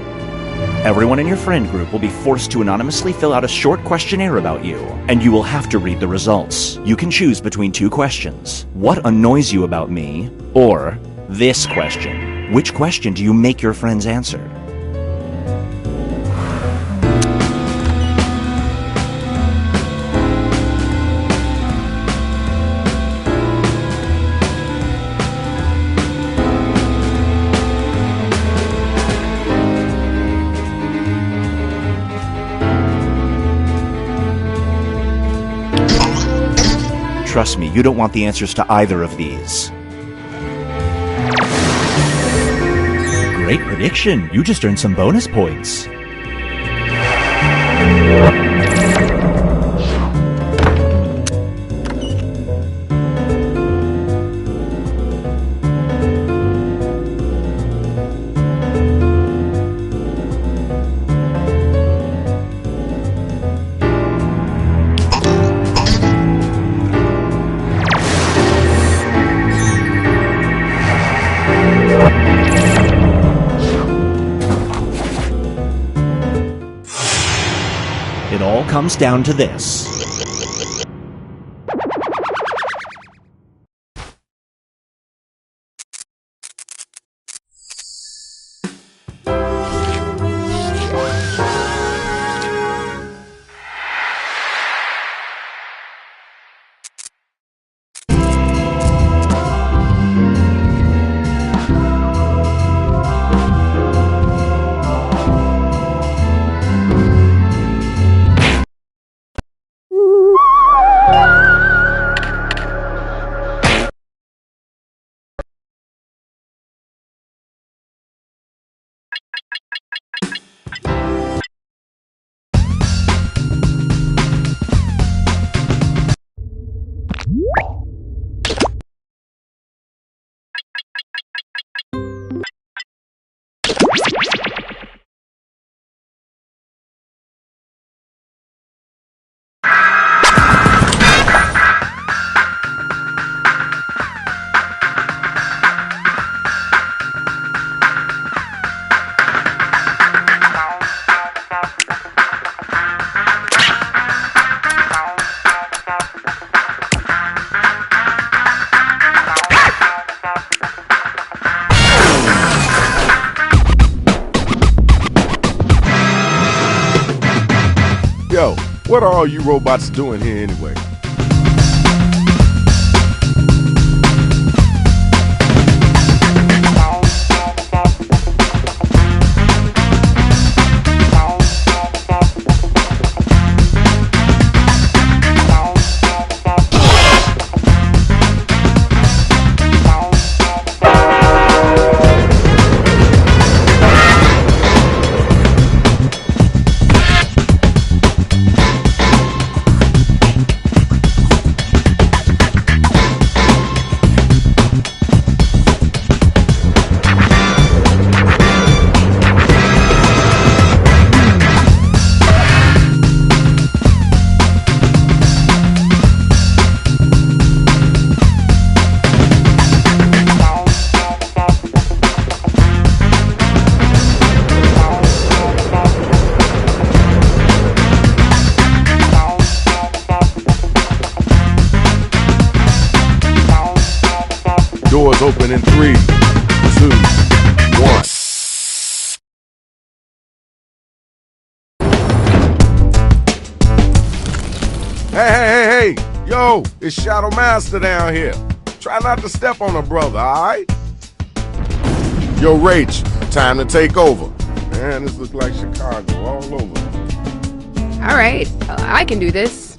Speaker 8: Everyone in your friend group will be forced to anonymously fill out a short questionnaire about you, and you will have to read the results. You can choose between 2 questions. What annoys you about me? Or this question. Which question do you make your friends answer? Trust me, you don't want the answers to either of these. Great prediction! You just earned some bonus points. It all comes down to this.
Speaker 12: Yo, what are all you robots doing here anyway? open in 3, 2, 1. Hey, yo, it's Shadow Master down here. Try not to step on a brother, alright? Yo, Rach, time to take over. Man, this looks like Chicago all over.
Speaker 15: Alright, I can do this.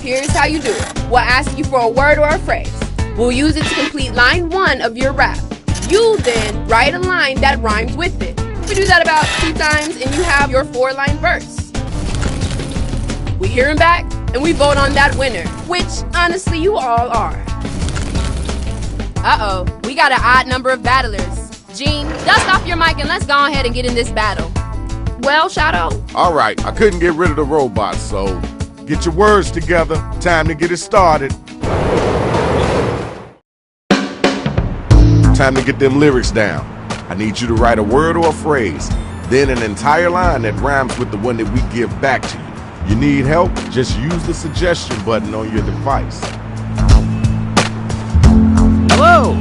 Speaker 15: Here's how you do it. We'll ask you for a word or a phrase. We'll use it to complete line 1 of your rap. You then write a line that rhymes with it. We do that about 2 times and you have your 4-line verse. We hear him back and we vote on that winner, which honestly you all are. Uh-oh, we got an odd number of battlers. Gene, dust off your mic and let's go ahead and get in this battle. Well, Shadow?
Speaker 12: Alright, I couldn't get rid of the robots, so get your words together. Time to get it started. Time to get them lyrics down. I need you to write a word or a phrase, then an entire line that rhymes with the one that we give back to you. You need help? Just use the suggestion button on your device.
Speaker 13: Hello!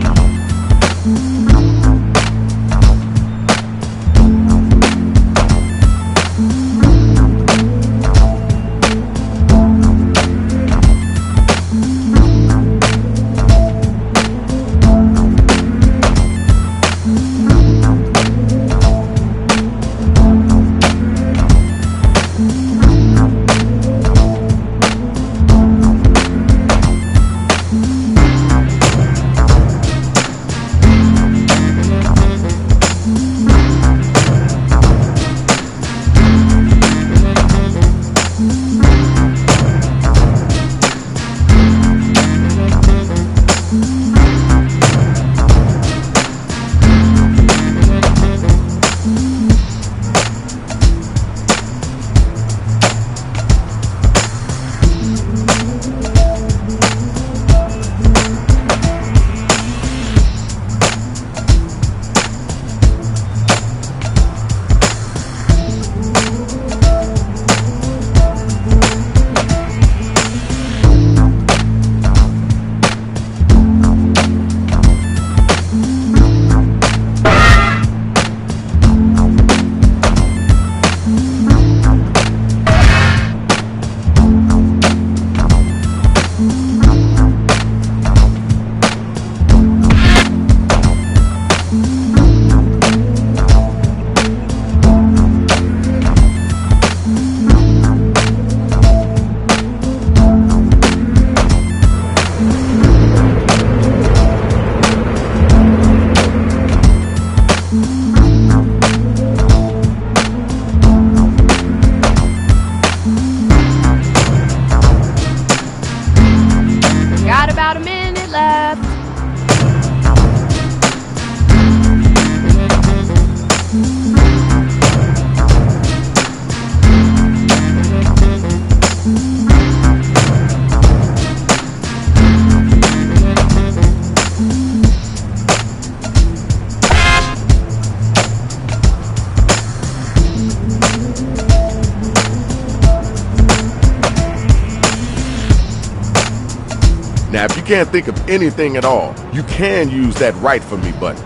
Speaker 12: Now, if you can't think of anything at all, you can use that Write For Me button.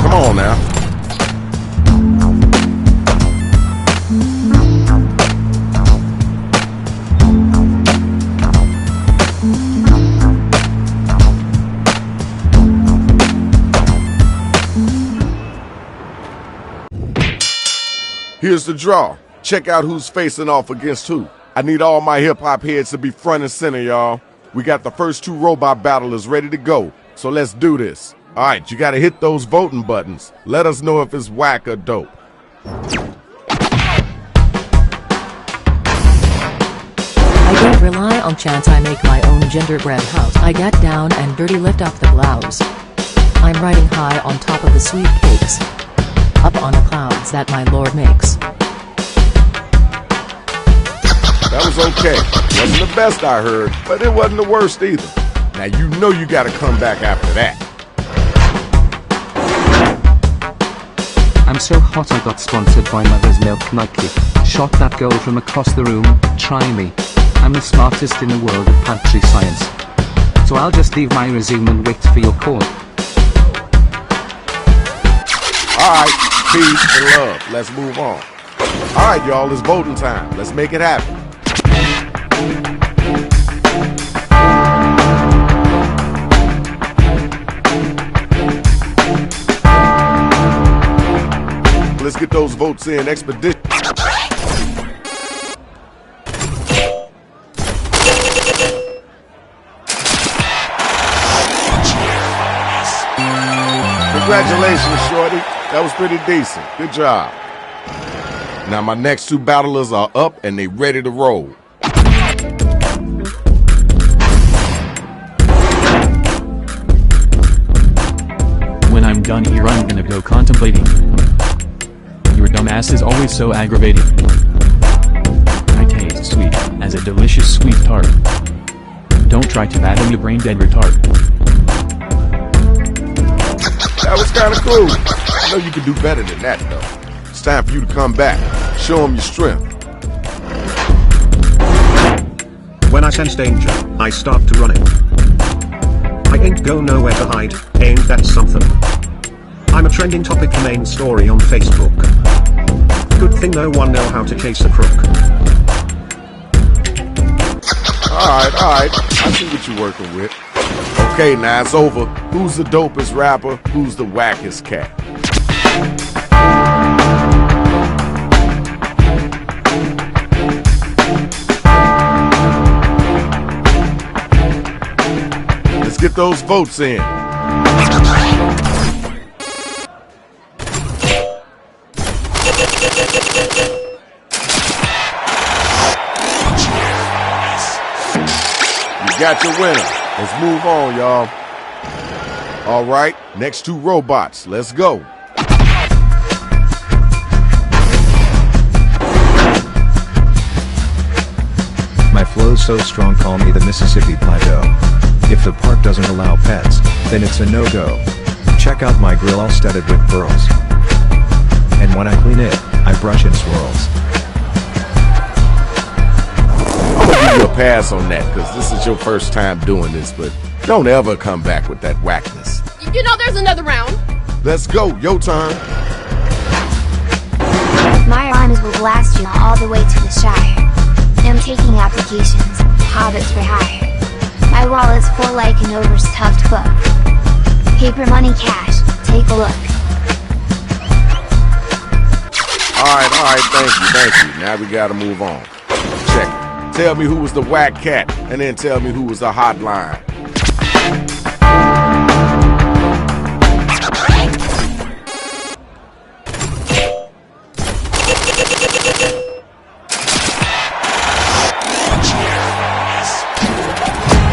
Speaker 12: Come on now. Here's the draw. Check out who's facing off against who. I need all my hip-hop heads to be front and center, y'all. We got the first 2 robot battlers ready to go, so let's do this. All right, you gotta hit those voting buttons. Let us know if it's whack or dope.
Speaker 16: I don't rely on chance, I make my own gingerbread house. I get down and dirty, lift up the blouse. I'm riding high on top of the sweet cakes, up on the clouds that my lord makes.
Speaker 12: That was okay. Wasn't the best I heard, but it wasn't the worst either. Now you know you gotta come back after that.
Speaker 9: I'm so hot I got sponsored by Mother's Milk Nightly. Shot that girl from across the room, try me. I'm the smartest in the world of pantry science. So I'll just leave my resume and wait for your call.
Speaker 12: Alright, peace and love. Let's move on. Alright, y'all, it's voting time. Let's make it happen. Let's get those votes in expedition. Congratulations, Shorty. That was pretty decent. Good job. Now my next two battlers are up and they ready to roll.
Speaker 17: When I'm done here I'm gonna go contemplating. Your dumbass is always so aggravating. I taste sweet, as a delicious sweet tart. Don't try to battle you brain-dead retard.
Speaker 12: That was kind of cool. I know you can do better than that, though. It's time for you to come back. Show them your strength.
Speaker 18: When I sense danger, I start to running. I ain't go nowhere to hide, ain't that something? I'm a trending topic main story on Facebook. Good thing no one know how to chase a crook.
Speaker 12: Alright, I see what you're working with. Okay, now it's over. Who's the dopest rapper? Who's the wackest cat? Let's get those votes in. You got your winner. Let's move on, y'all. All right, next two robots. Let's go.
Speaker 20: My flow's so strong, call me the Mississippi Plateau. If the park doesn't allow pets, then it's a no-go. Check out my grill all studded with pearls. And when I clean it, I brush in swirls.
Speaker 12: I'm gonna give you a pass on that, because this is your first time doing this, but don't ever come back with that whackness.
Speaker 15: You know there's another round.
Speaker 12: Let's go, your turn.
Speaker 21: My arms will blast you all the way to the Shire. I'm taking applications, hobbits for hire. My wallet's full like an overstuffed book. Paper money cash, take a look.
Speaker 12: Alright, thank you. Now we gotta move on. Check it. Tell me who was the whack cat, and then tell me who was the hotline.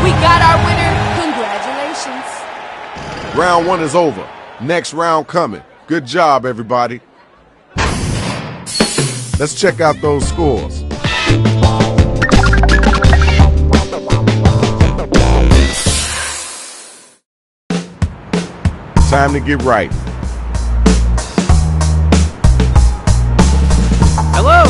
Speaker 15: We got our winner. Congratulations.
Speaker 12: Round one is over. Next round coming. Good job, everybody. Let's check out those scores. Time to get right.
Speaker 27: Hello.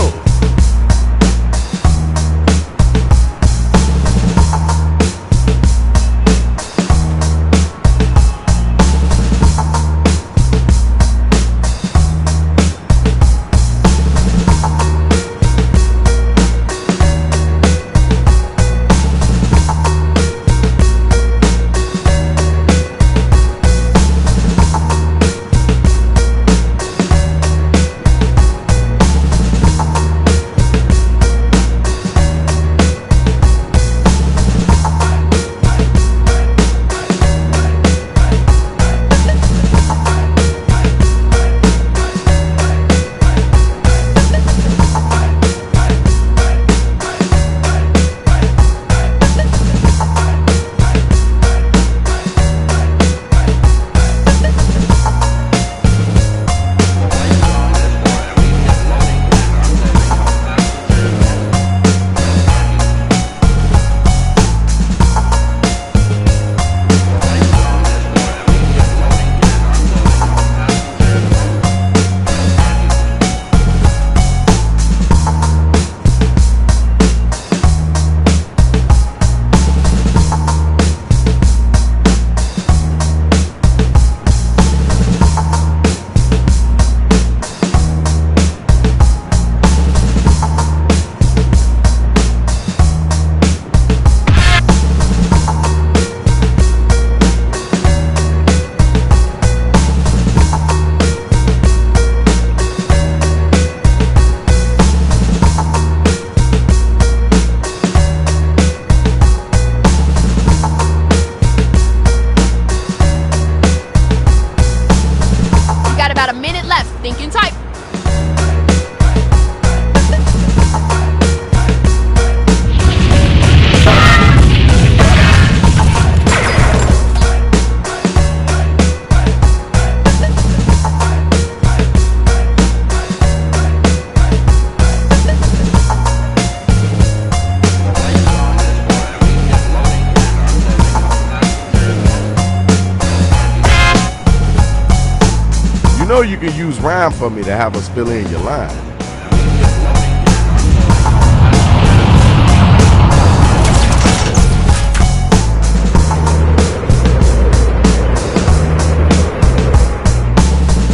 Speaker 12: know you can use rhyme for me to have us fill in your line.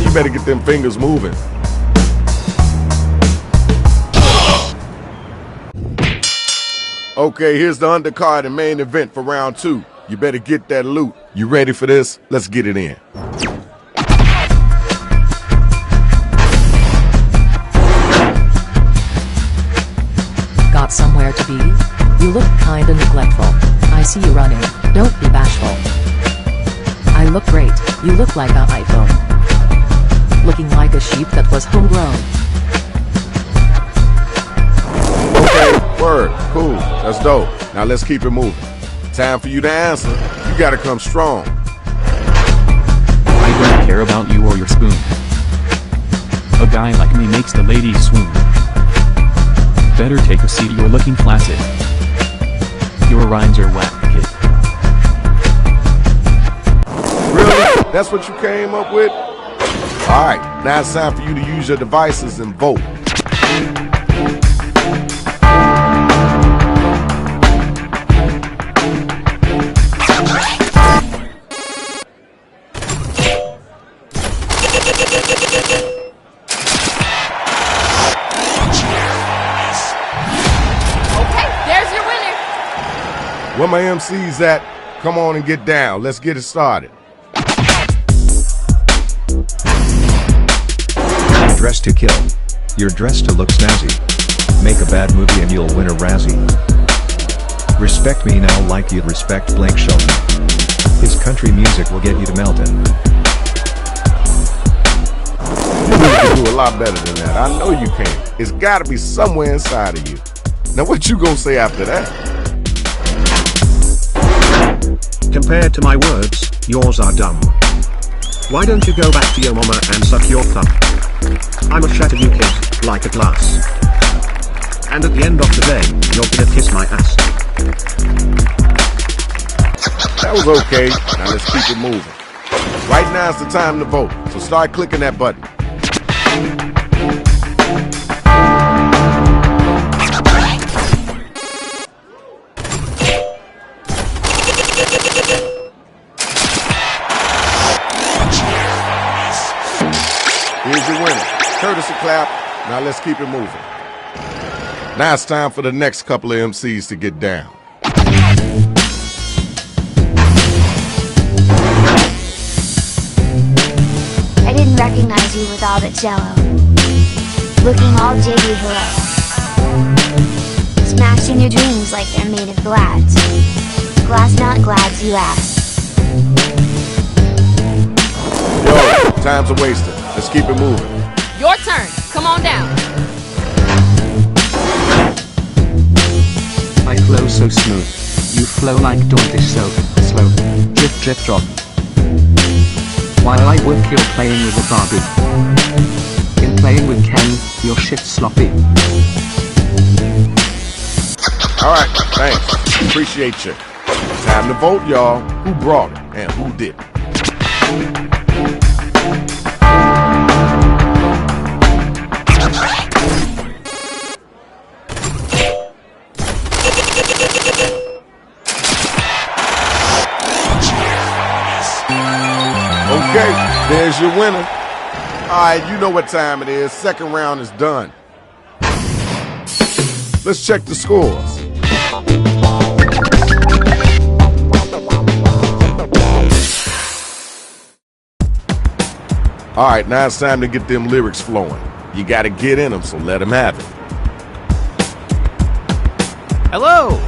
Speaker 12: You better get them fingers moving. Okay, here's the undercard and main event for round 2. You better get that loot. You ready for this? Let's get it in.
Speaker 16: Got somewhere to be? You look kinda neglectful. I see you running, don't be bashful. I look great, you look like an iPhone. Looking like a sheep that was homegrown.
Speaker 12: Okay, word, cool, that's dope. Now let's keep it moving. Time for you to answer. You gotta come strong.
Speaker 17: I don't care about you or your spoon. A guy like me makes the ladies swoon. Better take a seat, you're looking flaccid. Your rhymes are whack, kid.
Speaker 12: Really? That's what you came up with? Alright, now it's time for you to use your devices and vote. Where my MC's at, come on and get down. Let's get it started.
Speaker 20: Dressed to kill. You're dressed to look snazzy. Make a bad movie and you'll win a Razzie. Respect me now like you'd respect Blake Shelton. His country music will get you to melting.
Speaker 12: You really can do a lot better than that. I know you can. It's gotta be somewhere inside of you. Now what you gonna say after that?
Speaker 18: Compared to my words, yours are dumb. Why don't you go back to your mama and suck your thumb? I'ma shatter you kid, like a glass. And at the end of the day, you're gonna kiss my ass.
Speaker 12: That was okay. Now let's keep it moving. Right now is the time to vote, so start clicking that button. Here's your winner. Courtesy clap. Now let's keep it moving. Now it's time for the next couple of MCs to get down.
Speaker 21: I didn't recognize you with all that jello. Looking all jiggy hello. Smashing your dreams like they're made of glads. Glass not glads, you ass.
Speaker 12: Yo, time's a wasted. Let's keep it moving.
Speaker 15: Your turn. Come on down.
Speaker 9: I flow so smooth. You flow like Dordish so slow. Drip drip drop. While I work you're playing with a Barbie. In playing with Ken, your shit's sloppy.
Speaker 12: Alright, thanks. Appreciate you. Time to vote, y'all. Who brought it and who didn't? Okay, there's your winner. Alright, you know what time it is. Second round is done. Let's check the scores. Alright, now it's time to get them lyrics flowing. You gotta get in them, so let them have it.
Speaker 5: Hello!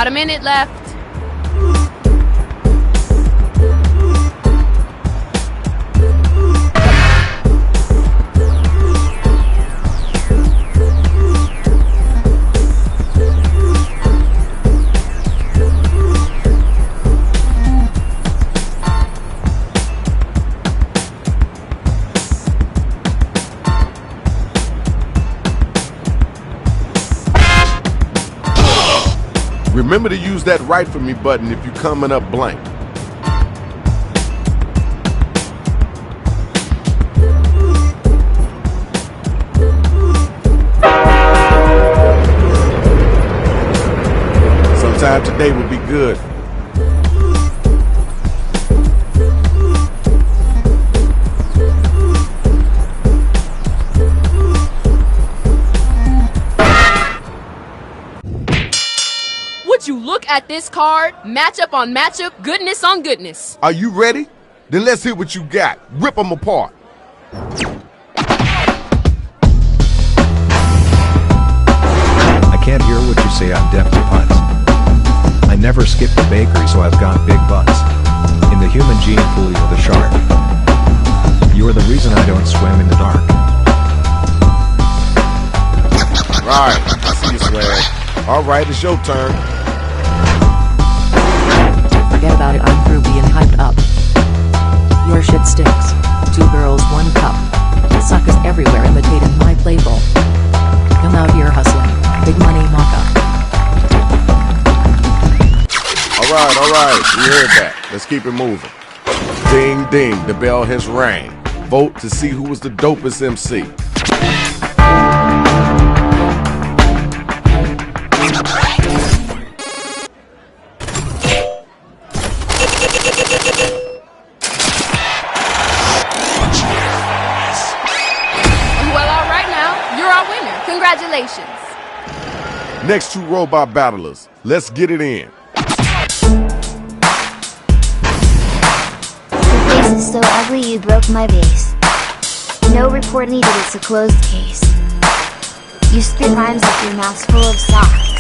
Speaker 15: About a minute left.
Speaker 12: Remember to use that right for me button if you're coming up blank. Sometime today will be good.
Speaker 15: Would you look at this card? Matchup on matchup, goodness on goodness.
Speaker 12: Are you ready? Then let's hear what you got. Rip them apart.
Speaker 20: I can't hear what you say, I'm deaf to puns. I never skip the bakery, so I've got big butts. In the human gene pool, you're the shark. You're the reason I don't swim in the dark.
Speaker 12: Alright, I see you, Swag. Alright, it's your turn.
Speaker 16: Forget about it, I'm through being hyped up. Your shit stinks. 2 girls, 1 cup. Suckers everywhere imitating my playful. Come out here hustling. Big money mocha.
Speaker 12: Alright, we heard that. Let's keep it moving. Ding ding, the bell has rang. Vote to see who was the dopest MC.
Speaker 15: Congratulations.
Speaker 12: Next 2 robot battlers. Let's get it in.
Speaker 21: Your face is so ugly you broke my vase. No report needed, it's a closed case. You spit rhymes like your mouth's full of socks.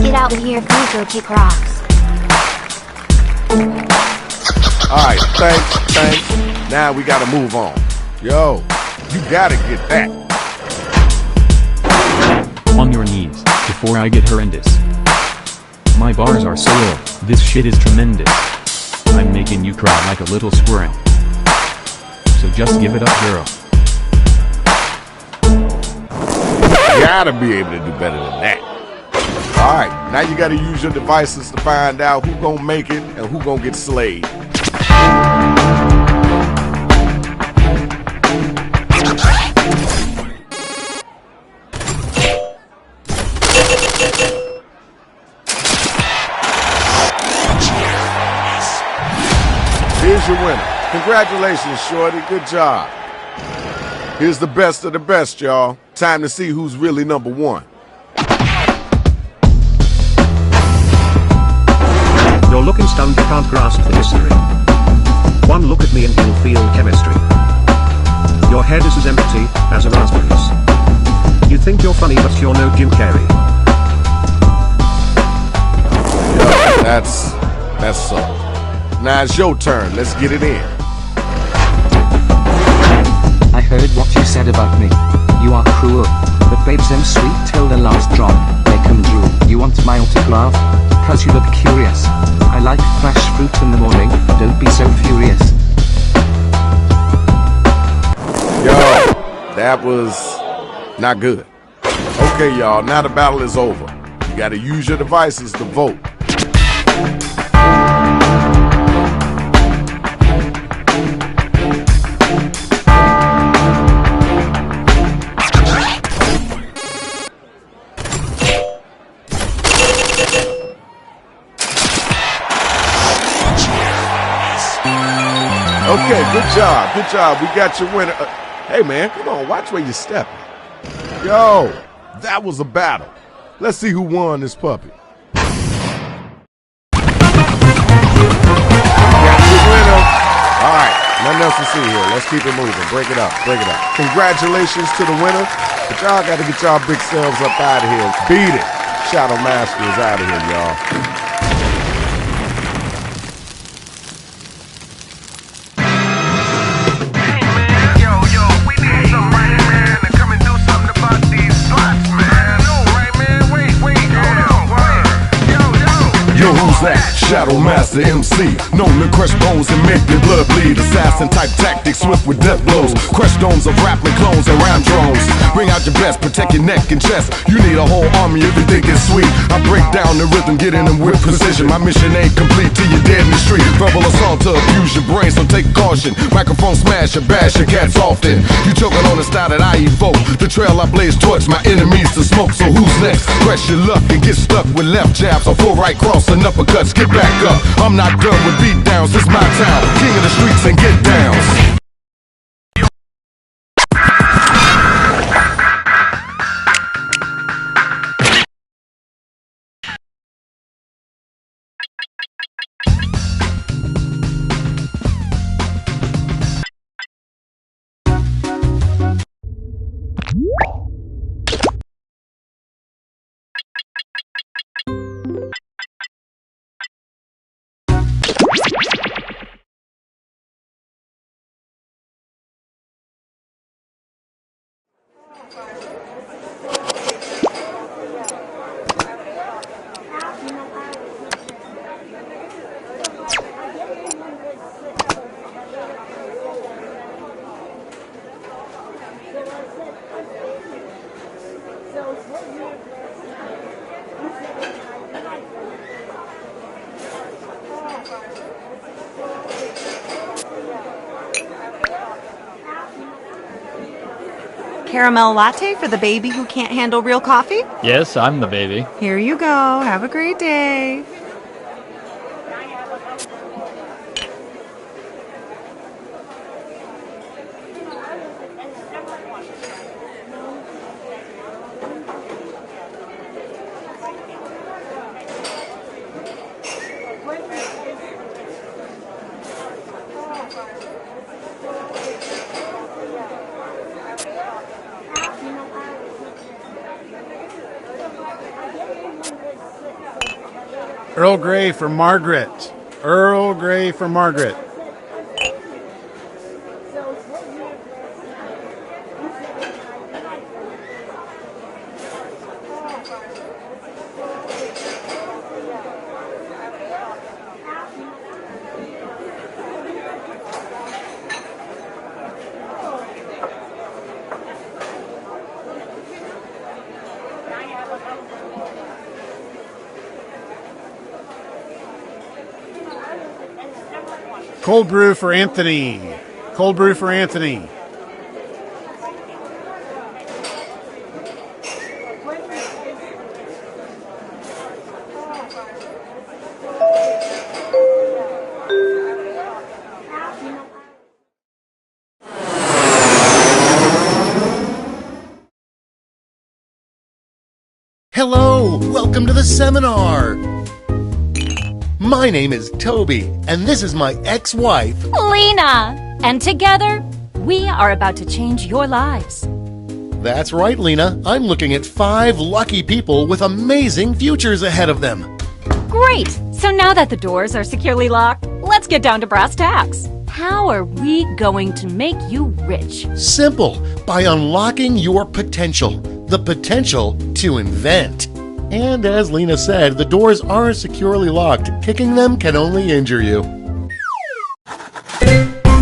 Speaker 21: Get out of here, go kick rocks.
Speaker 12: Alright, thanks. Now we gotta move on. Yo, you gotta get that.
Speaker 17: On your knees, before I get horrendous. My bars are so ill, this shit is tremendous. I'm making you cry like a little squirrel. So just give it up, girl.
Speaker 12: You gotta be able to do better than that. Alright, now you gotta use your devices to find out who gonna make it and who gonna get slayed. Here's your winner. Congratulations, Shorty. Good job. Here's the best of the best, y'all. Time to see who's really number 1.
Speaker 18: You're looking stunned, you can't grasp the history. One look at me and you'll feel chemistry. Your head is as empty as a raspberries. You think you're funny, but you're no Jim Carrey.
Speaker 12: Yo, that's so. Now it's your turn. Let's get it in.
Speaker 9: I heard what you said about me. You are cruel, but babes I'm sweet till the last drop. Make 'em drool. You want my autograph? Cause you look curious. I like fresh fruit in the morning. Don't be so furious.
Speaker 12: Yo, that was not good. Okay, y'all, now the battle is over. You gotta use your devices to vote. Okay, good job. We got your winner. Hey, man, come on, watch where you're stepping. Yo, that was a battle. Let's see who won this puppy. Got your winner. All right, nothing else to see here. Let's keep it moving. Break it up. Congratulations to the winner, but y'all got to get y'all big selves up out of here. Beat it. Shadow Master is out of here, y'all. Yo, who's that? Shadow Master MC, known to crush bones and make your blood bleed. Assassin type tactics, swift with death blows. Crush domes of rapping clones and rhyme drones. Bring out your best, protect your neck and chest. You need a whole army if you think it's sweet. I break down the rhythm, get in them with precision. My mission ain't complete till you're dead in the street. Verbal assault to abuse your brain, so take caution. Microphone smash or bash your cats often. You choking on the style that I evoke. The trail I blaze towards my enemies to smoke. So who's next? Press your luck and get stuck with left jabs or full right cross and uppercuts. Get back up. I'm not done with beatdowns. This my town. King of the streets and get downs.
Speaker 23: Caramel latte for the baby who can't handle real coffee?
Speaker 3: Yes, I'm the baby.
Speaker 23: Here you go. Have a great day.
Speaker 4: Earl Grey for Margaret. Earl Grey for Margaret. Cold brew for Anthony. Cold brew for Anthony.
Speaker 11: Hello, welcome to the seminar. My name is Toby, and this is my ex-wife,
Speaker 22: Lena! And together, we are about to change your lives.
Speaker 11: That's right, Lena. I'm looking at 5 lucky people with amazing futures ahead of them.
Speaker 22: Great! So now that the doors are securely locked, let's get down to brass tacks. How are we going to make you rich?
Speaker 11: Simple, by unlocking your potential. The potential to invent. And as Lena said, the doors are securely locked. Kicking them can only injure you.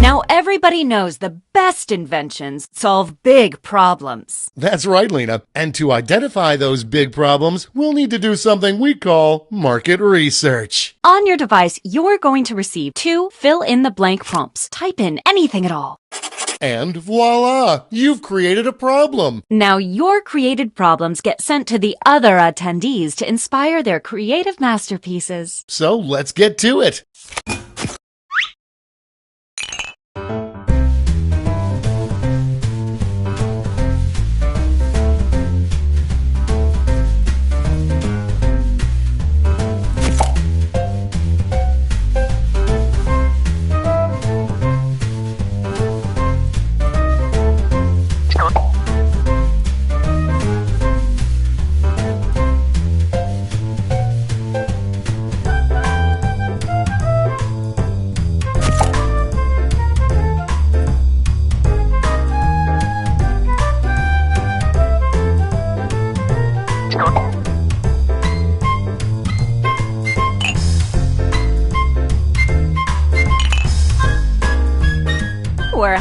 Speaker 22: Now everybody knows the best inventions solve big problems.
Speaker 11: That's right, Lena. And to identify those big problems, we'll need to do something we call market research.
Speaker 22: On your device, you're going to receive 2 fill-in-the-blank prompts. Type in anything at all.
Speaker 11: And voila! You've created a problem!
Speaker 22: Now your created problems get sent to the other attendees to inspire their creative masterpieces.
Speaker 11: So let's get to it!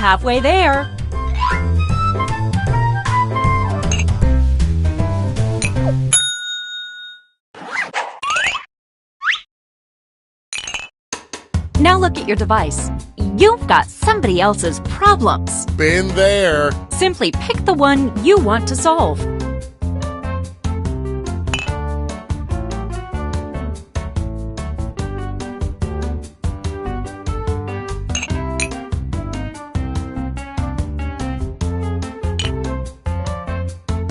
Speaker 22: halfway there. Now look at your device. You've got somebody else's problems.
Speaker 11: Been there.
Speaker 22: Simply pick the one you want to solve.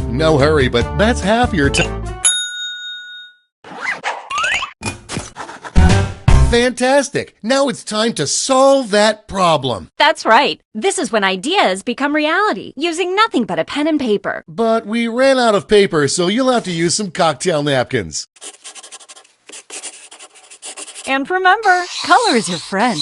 Speaker 11: No hurry, but that's half your time. Fantastic! Now it's time to solve that problem.
Speaker 22: That's right. This is when ideas become reality, using nothing but a pen and paper.
Speaker 11: But we ran out of paper, so you'll have to use some cocktail napkins.
Speaker 22: And remember, color is your friend.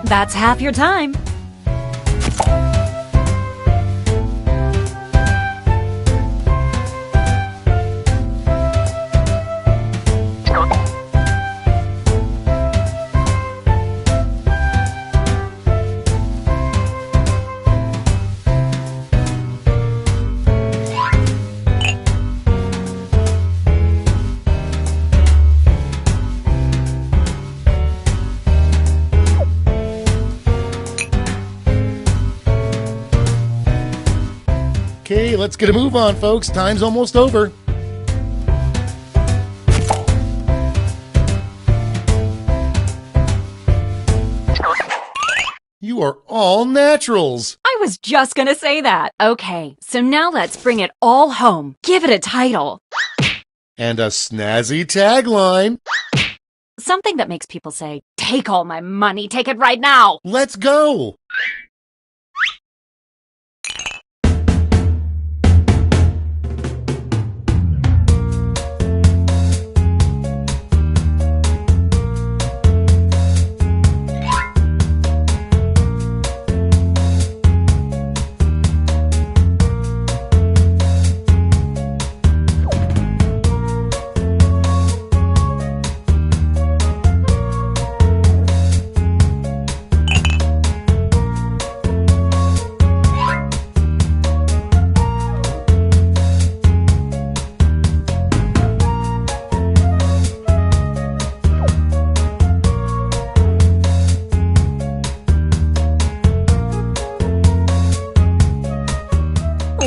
Speaker 22: That's half your time.
Speaker 11: Okay, let's get a move on, folks. Time's almost over. You are all naturals.
Speaker 22: I was just gonna say that. Okay, so now let's bring it all home. Give it a title.
Speaker 11: And a snazzy tagline.
Speaker 22: Something that makes people say, "Take all my money, take it right now."
Speaker 11: Let's go.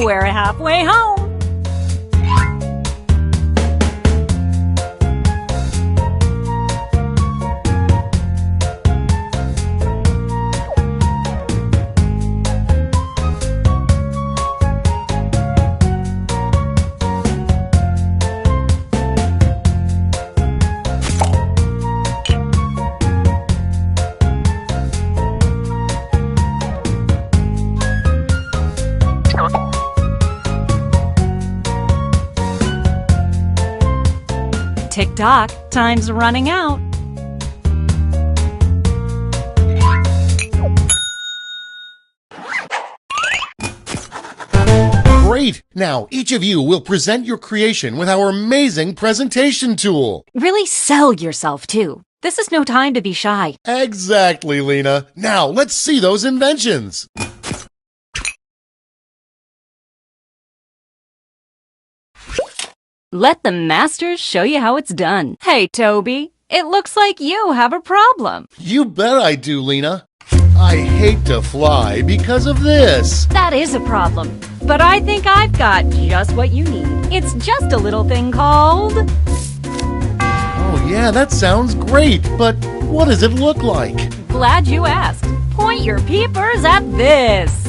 Speaker 22: We're halfway home. Tick-tock, time's running out.
Speaker 11: Great! Now, each of you will present your creation with our amazing presentation tool.
Speaker 22: Really sell yourself, too. This is no time to be shy.
Speaker 11: Exactly, Lena. Now, let's see those inventions.
Speaker 22: Let the masters show you how it's done. Hey, Toby, it looks like you have a problem.
Speaker 11: You bet I do, Lena. I hate to fly because of this.
Speaker 22: That is a problem, but I think I've got just what you need. It's just a little thing called...
Speaker 11: Oh, Yeah, that sounds great, but what does it look like?
Speaker 22: Glad you asked. Point your peepers at this.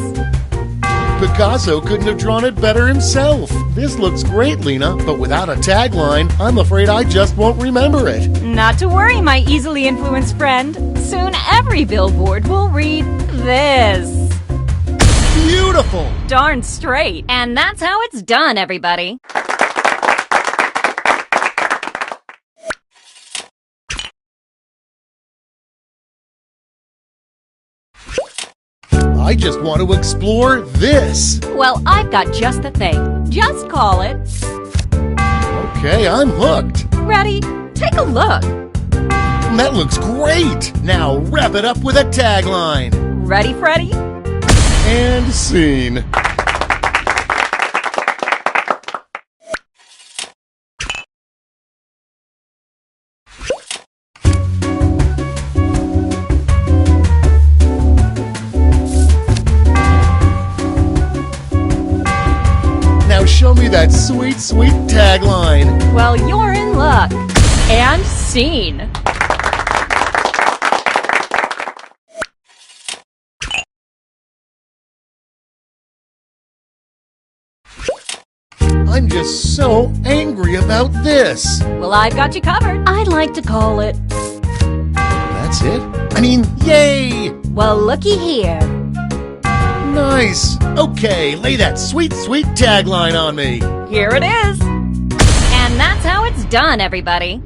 Speaker 11: Picasso couldn't have drawn it better himself. This looks great, Lena, but without a tagline, I'm afraid I just won't remember it.
Speaker 22: Not to worry, my easily influenced friend. Soon every billboard will read this.
Speaker 11: Beautiful!
Speaker 22: Darn straight. And that's how it's done, everybody.
Speaker 11: I just want to explore this.
Speaker 22: Well, I've got just the thing. Just call it.
Speaker 11: Okay, I'm hooked.
Speaker 22: Ready? Take a look.
Speaker 11: That looks great. Now wrap it up with a tagline.
Speaker 22: Ready, Freddy?
Speaker 11: And scene. Now show me that sweet, sweet tagline.
Speaker 22: Well, you're in luck. And scene.
Speaker 11: I'm just so angry about this.
Speaker 22: Well, I've got you covered. I'd like to call it.
Speaker 11: That's it? I mean, yay!
Speaker 22: Well, looky here.
Speaker 11: Nice. Okay, lay that sweet, sweet tagline on me.
Speaker 22: Here it is. And that's how it's done, everybody.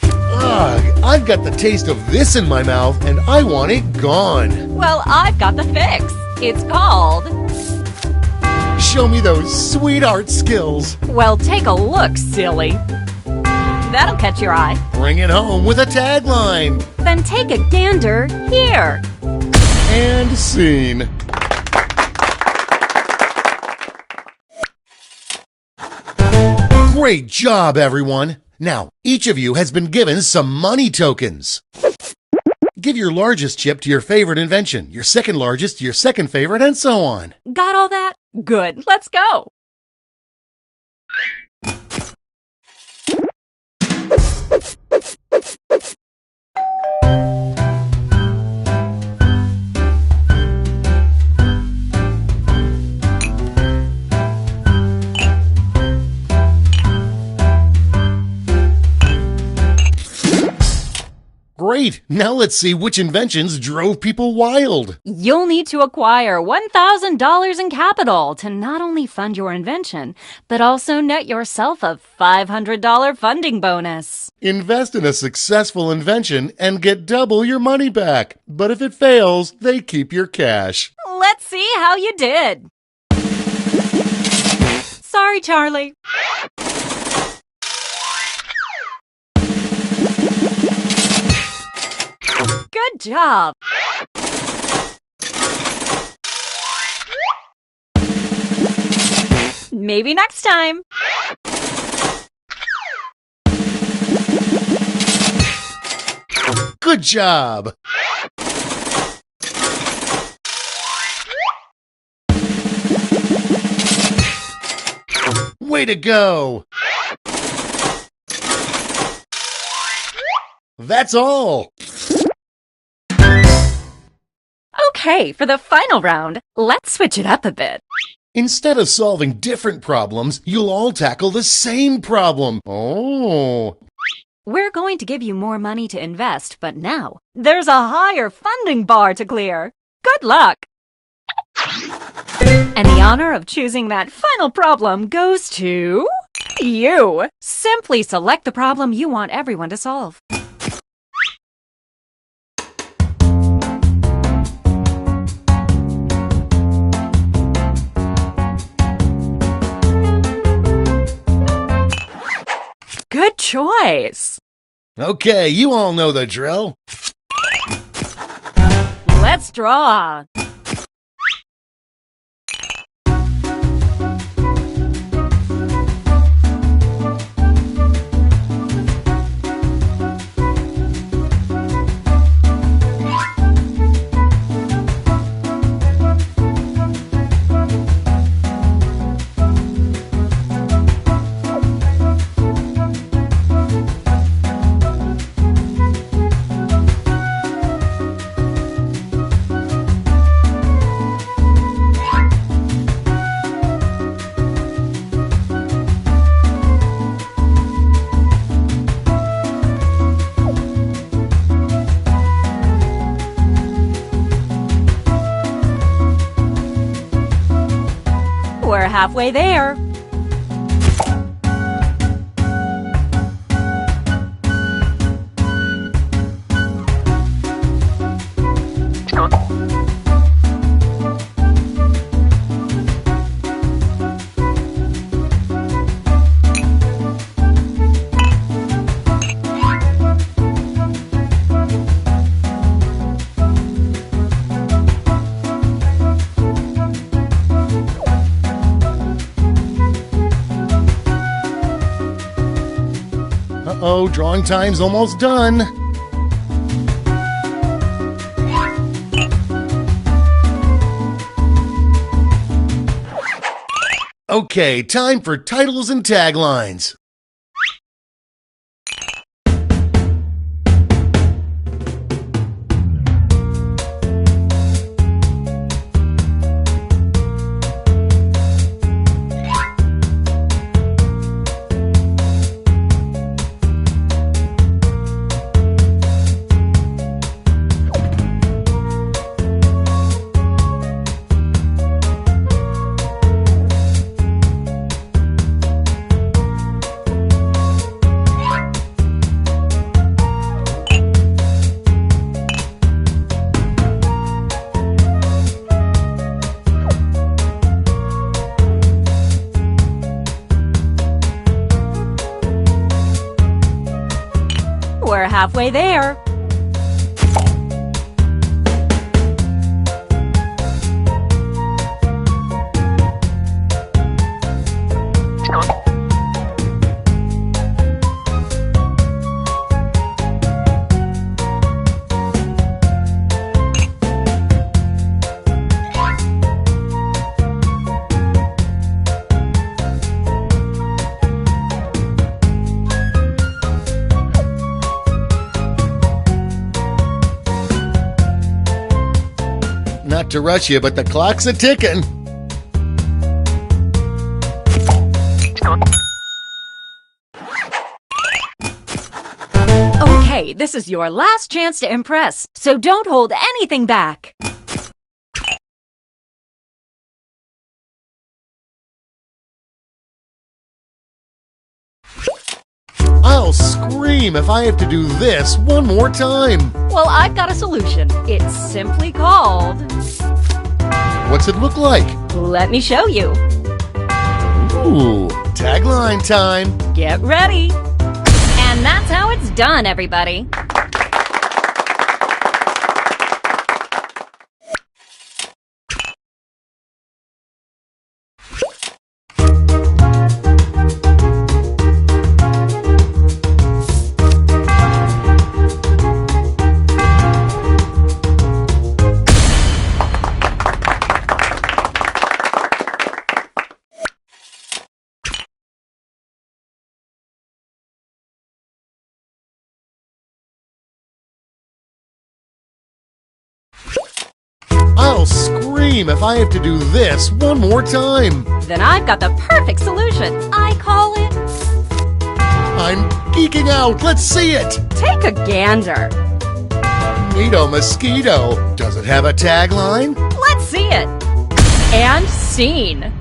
Speaker 11: Ugh, I've got the taste of this in my mouth, and I want it gone.
Speaker 22: Well, I've got the fix. It's called...
Speaker 11: Show me those sweet art skills.
Speaker 22: Well, take a look, silly. That'll catch your eye.
Speaker 11: Bring it home with a tagline.
Speaker 22: Then take a gander here.
Speaker 11: And scene. Great job, everyone. Now, each of you has been given some money tokens. Give your largest chip to your favorite invention, your second largest to your second favorite, and so on.
Speaker 22: Got all that? Good. Let's go.
Speaker 11: Great! Now let's see which inventions drove people wild.
Speaker 22: You'll need to acquire $1,000 in capital to not only fund your invention, but also net yourself a $500 funding bonus.
Speaker 11: Invest in a successful invention and get double your money back. But if it fails, they keep your cash.
Speaker 22: Let's see how you did. Sorry, Charlie. Good job. Maybe next time.
Speaker 11: Good job. Way to go. That's all.
Speaker 22: Okay, for the final round, let's switch it up a bit.
Speaker 11: Instead of solving different problems, you'll all tackle the same problem. Oh.
Speaker 22: We're going to give you more money to invest, but now there's a higher funding bar to clear. Good luck! And the honor of choosing that final problem goes to you. Simply select the problem you want everyone to solve. Good choice.
Speaker 11: Okay, you all know the drill.
Speaker 22: Let's draw. We're halfway there.
Speaker 11: Uh-oh, drawing time's almost done. Okay, time for titles and taglines.
Speaker 22: We're halfway there.
Speaker 11: Not to rush you, but the clock's a-ticking.
Speaker 22: Okay, this is your last chance to impress, so don't hold anything back.
Speaker 11: I'll scream if I have to do this one more time.
Speaker 22: Well, I've got a solution. It's simply called...
Speaker 11: What's it look like?
Speaker 22: Let me show you.
Speaker 11: Ooh, tagline time.
Speaker 22: Get ready. And that's how it's done, everybody.
Speaker 11: I'll scream if I have to do this one more time.
Speaker 22: Then I've got the perfect solution. I call it...
Speaker 11: I'm geeking out. Let's see it.
Speaker 22: Take a gander.
Speaker 11: Neato Mosquito. Does it have a tagline?
Speaker 22: Let's see it. And scene.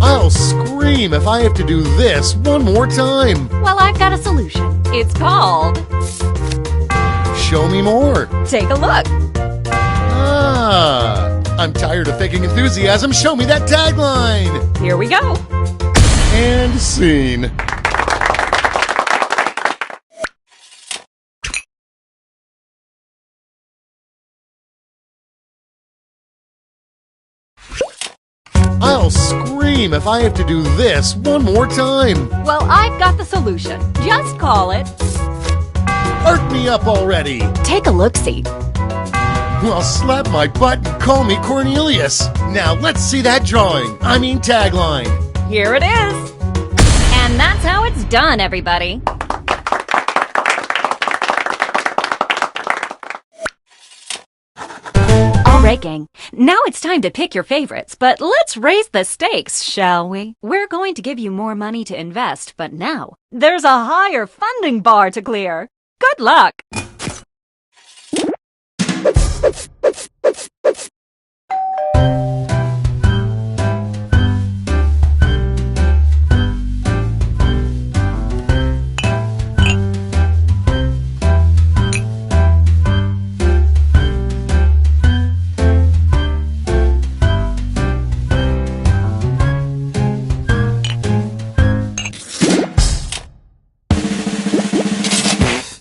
Speaker 11: I'll scream if I have to do this one more time.
Speaker 22: Well, I've got a solution. It's called...
Speaker 11: Show me more.
Speaker 22: Take a look.
Speaker 11: Ah, I'm tired of faking enthusiasm. Show me that tagline.
Speaker 22: Here we go.
Speaker 11: And scene. I'll scream if I have to do this one more time.
Speaker 22: Well, I've got the solution. Just call it...
Speaker 11: Art me up already.
Speaker 22: Take a look-see.
Speaker 11: Well, slap my butt and call me Cornelius. Now let's see that drawing. I mean tagline.
Speaker 22: Here it is. And that's how it's done, everybody. All right, gang. Now it's time to pick your favorites, but let's raise the stakes, shall we? We're going to give you more money to invest, but now there's a higher funding bar to clear. Good luck!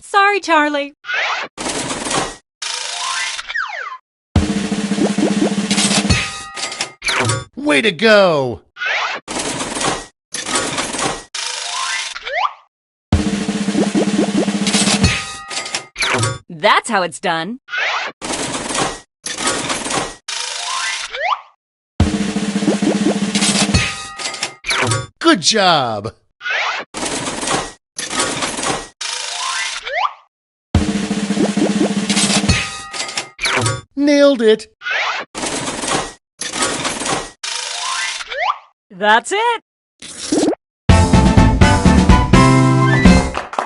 Speaker 22: Sorry, Charlie.
Speaker 11: Way to go!
Speaker 22: That's how it's done.
Speaker 11: Good job! Nailed it!
Speaker 22: That's it!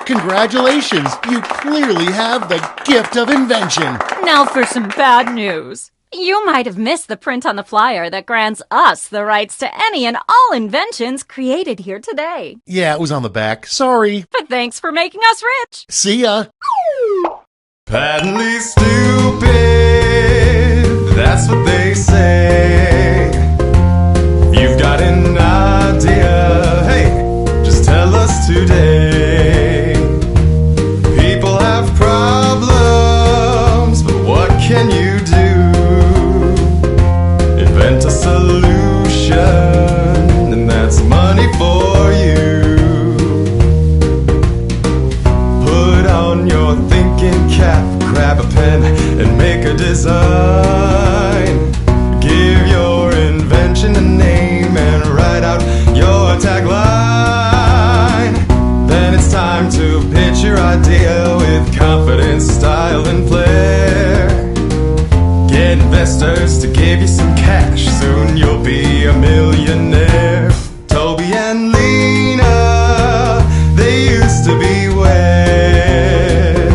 Speaker 11: Congratulations! You clearly have the gift of invention!
Speaker 22: Now for some bad news. You might have missed the print on the flyer that grants us the rights to any and all inventions created here today.
Speaker 11: Yeah, it was on the back. Sorry.
Speaker 22: But thanks for making us rich.
Speaker 11: See ya!
Speaker 2: Patently stupid, that's what they say. You've got an idea, hey, just tell us today. People have problems, but what can you do? Invent a solution, and that's money for you. Put on your thinking cap, grab a pen, and make a design. Give your invention a name and write out your tagline. Then it's time to pitch your idea with confidence, style, and flair. Get investors to give you some cash, soon you'll be a millionaire. Toby and Lena, they used to be wed.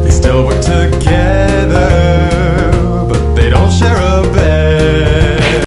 Speaker 2: They still work together, but they don't share a bed.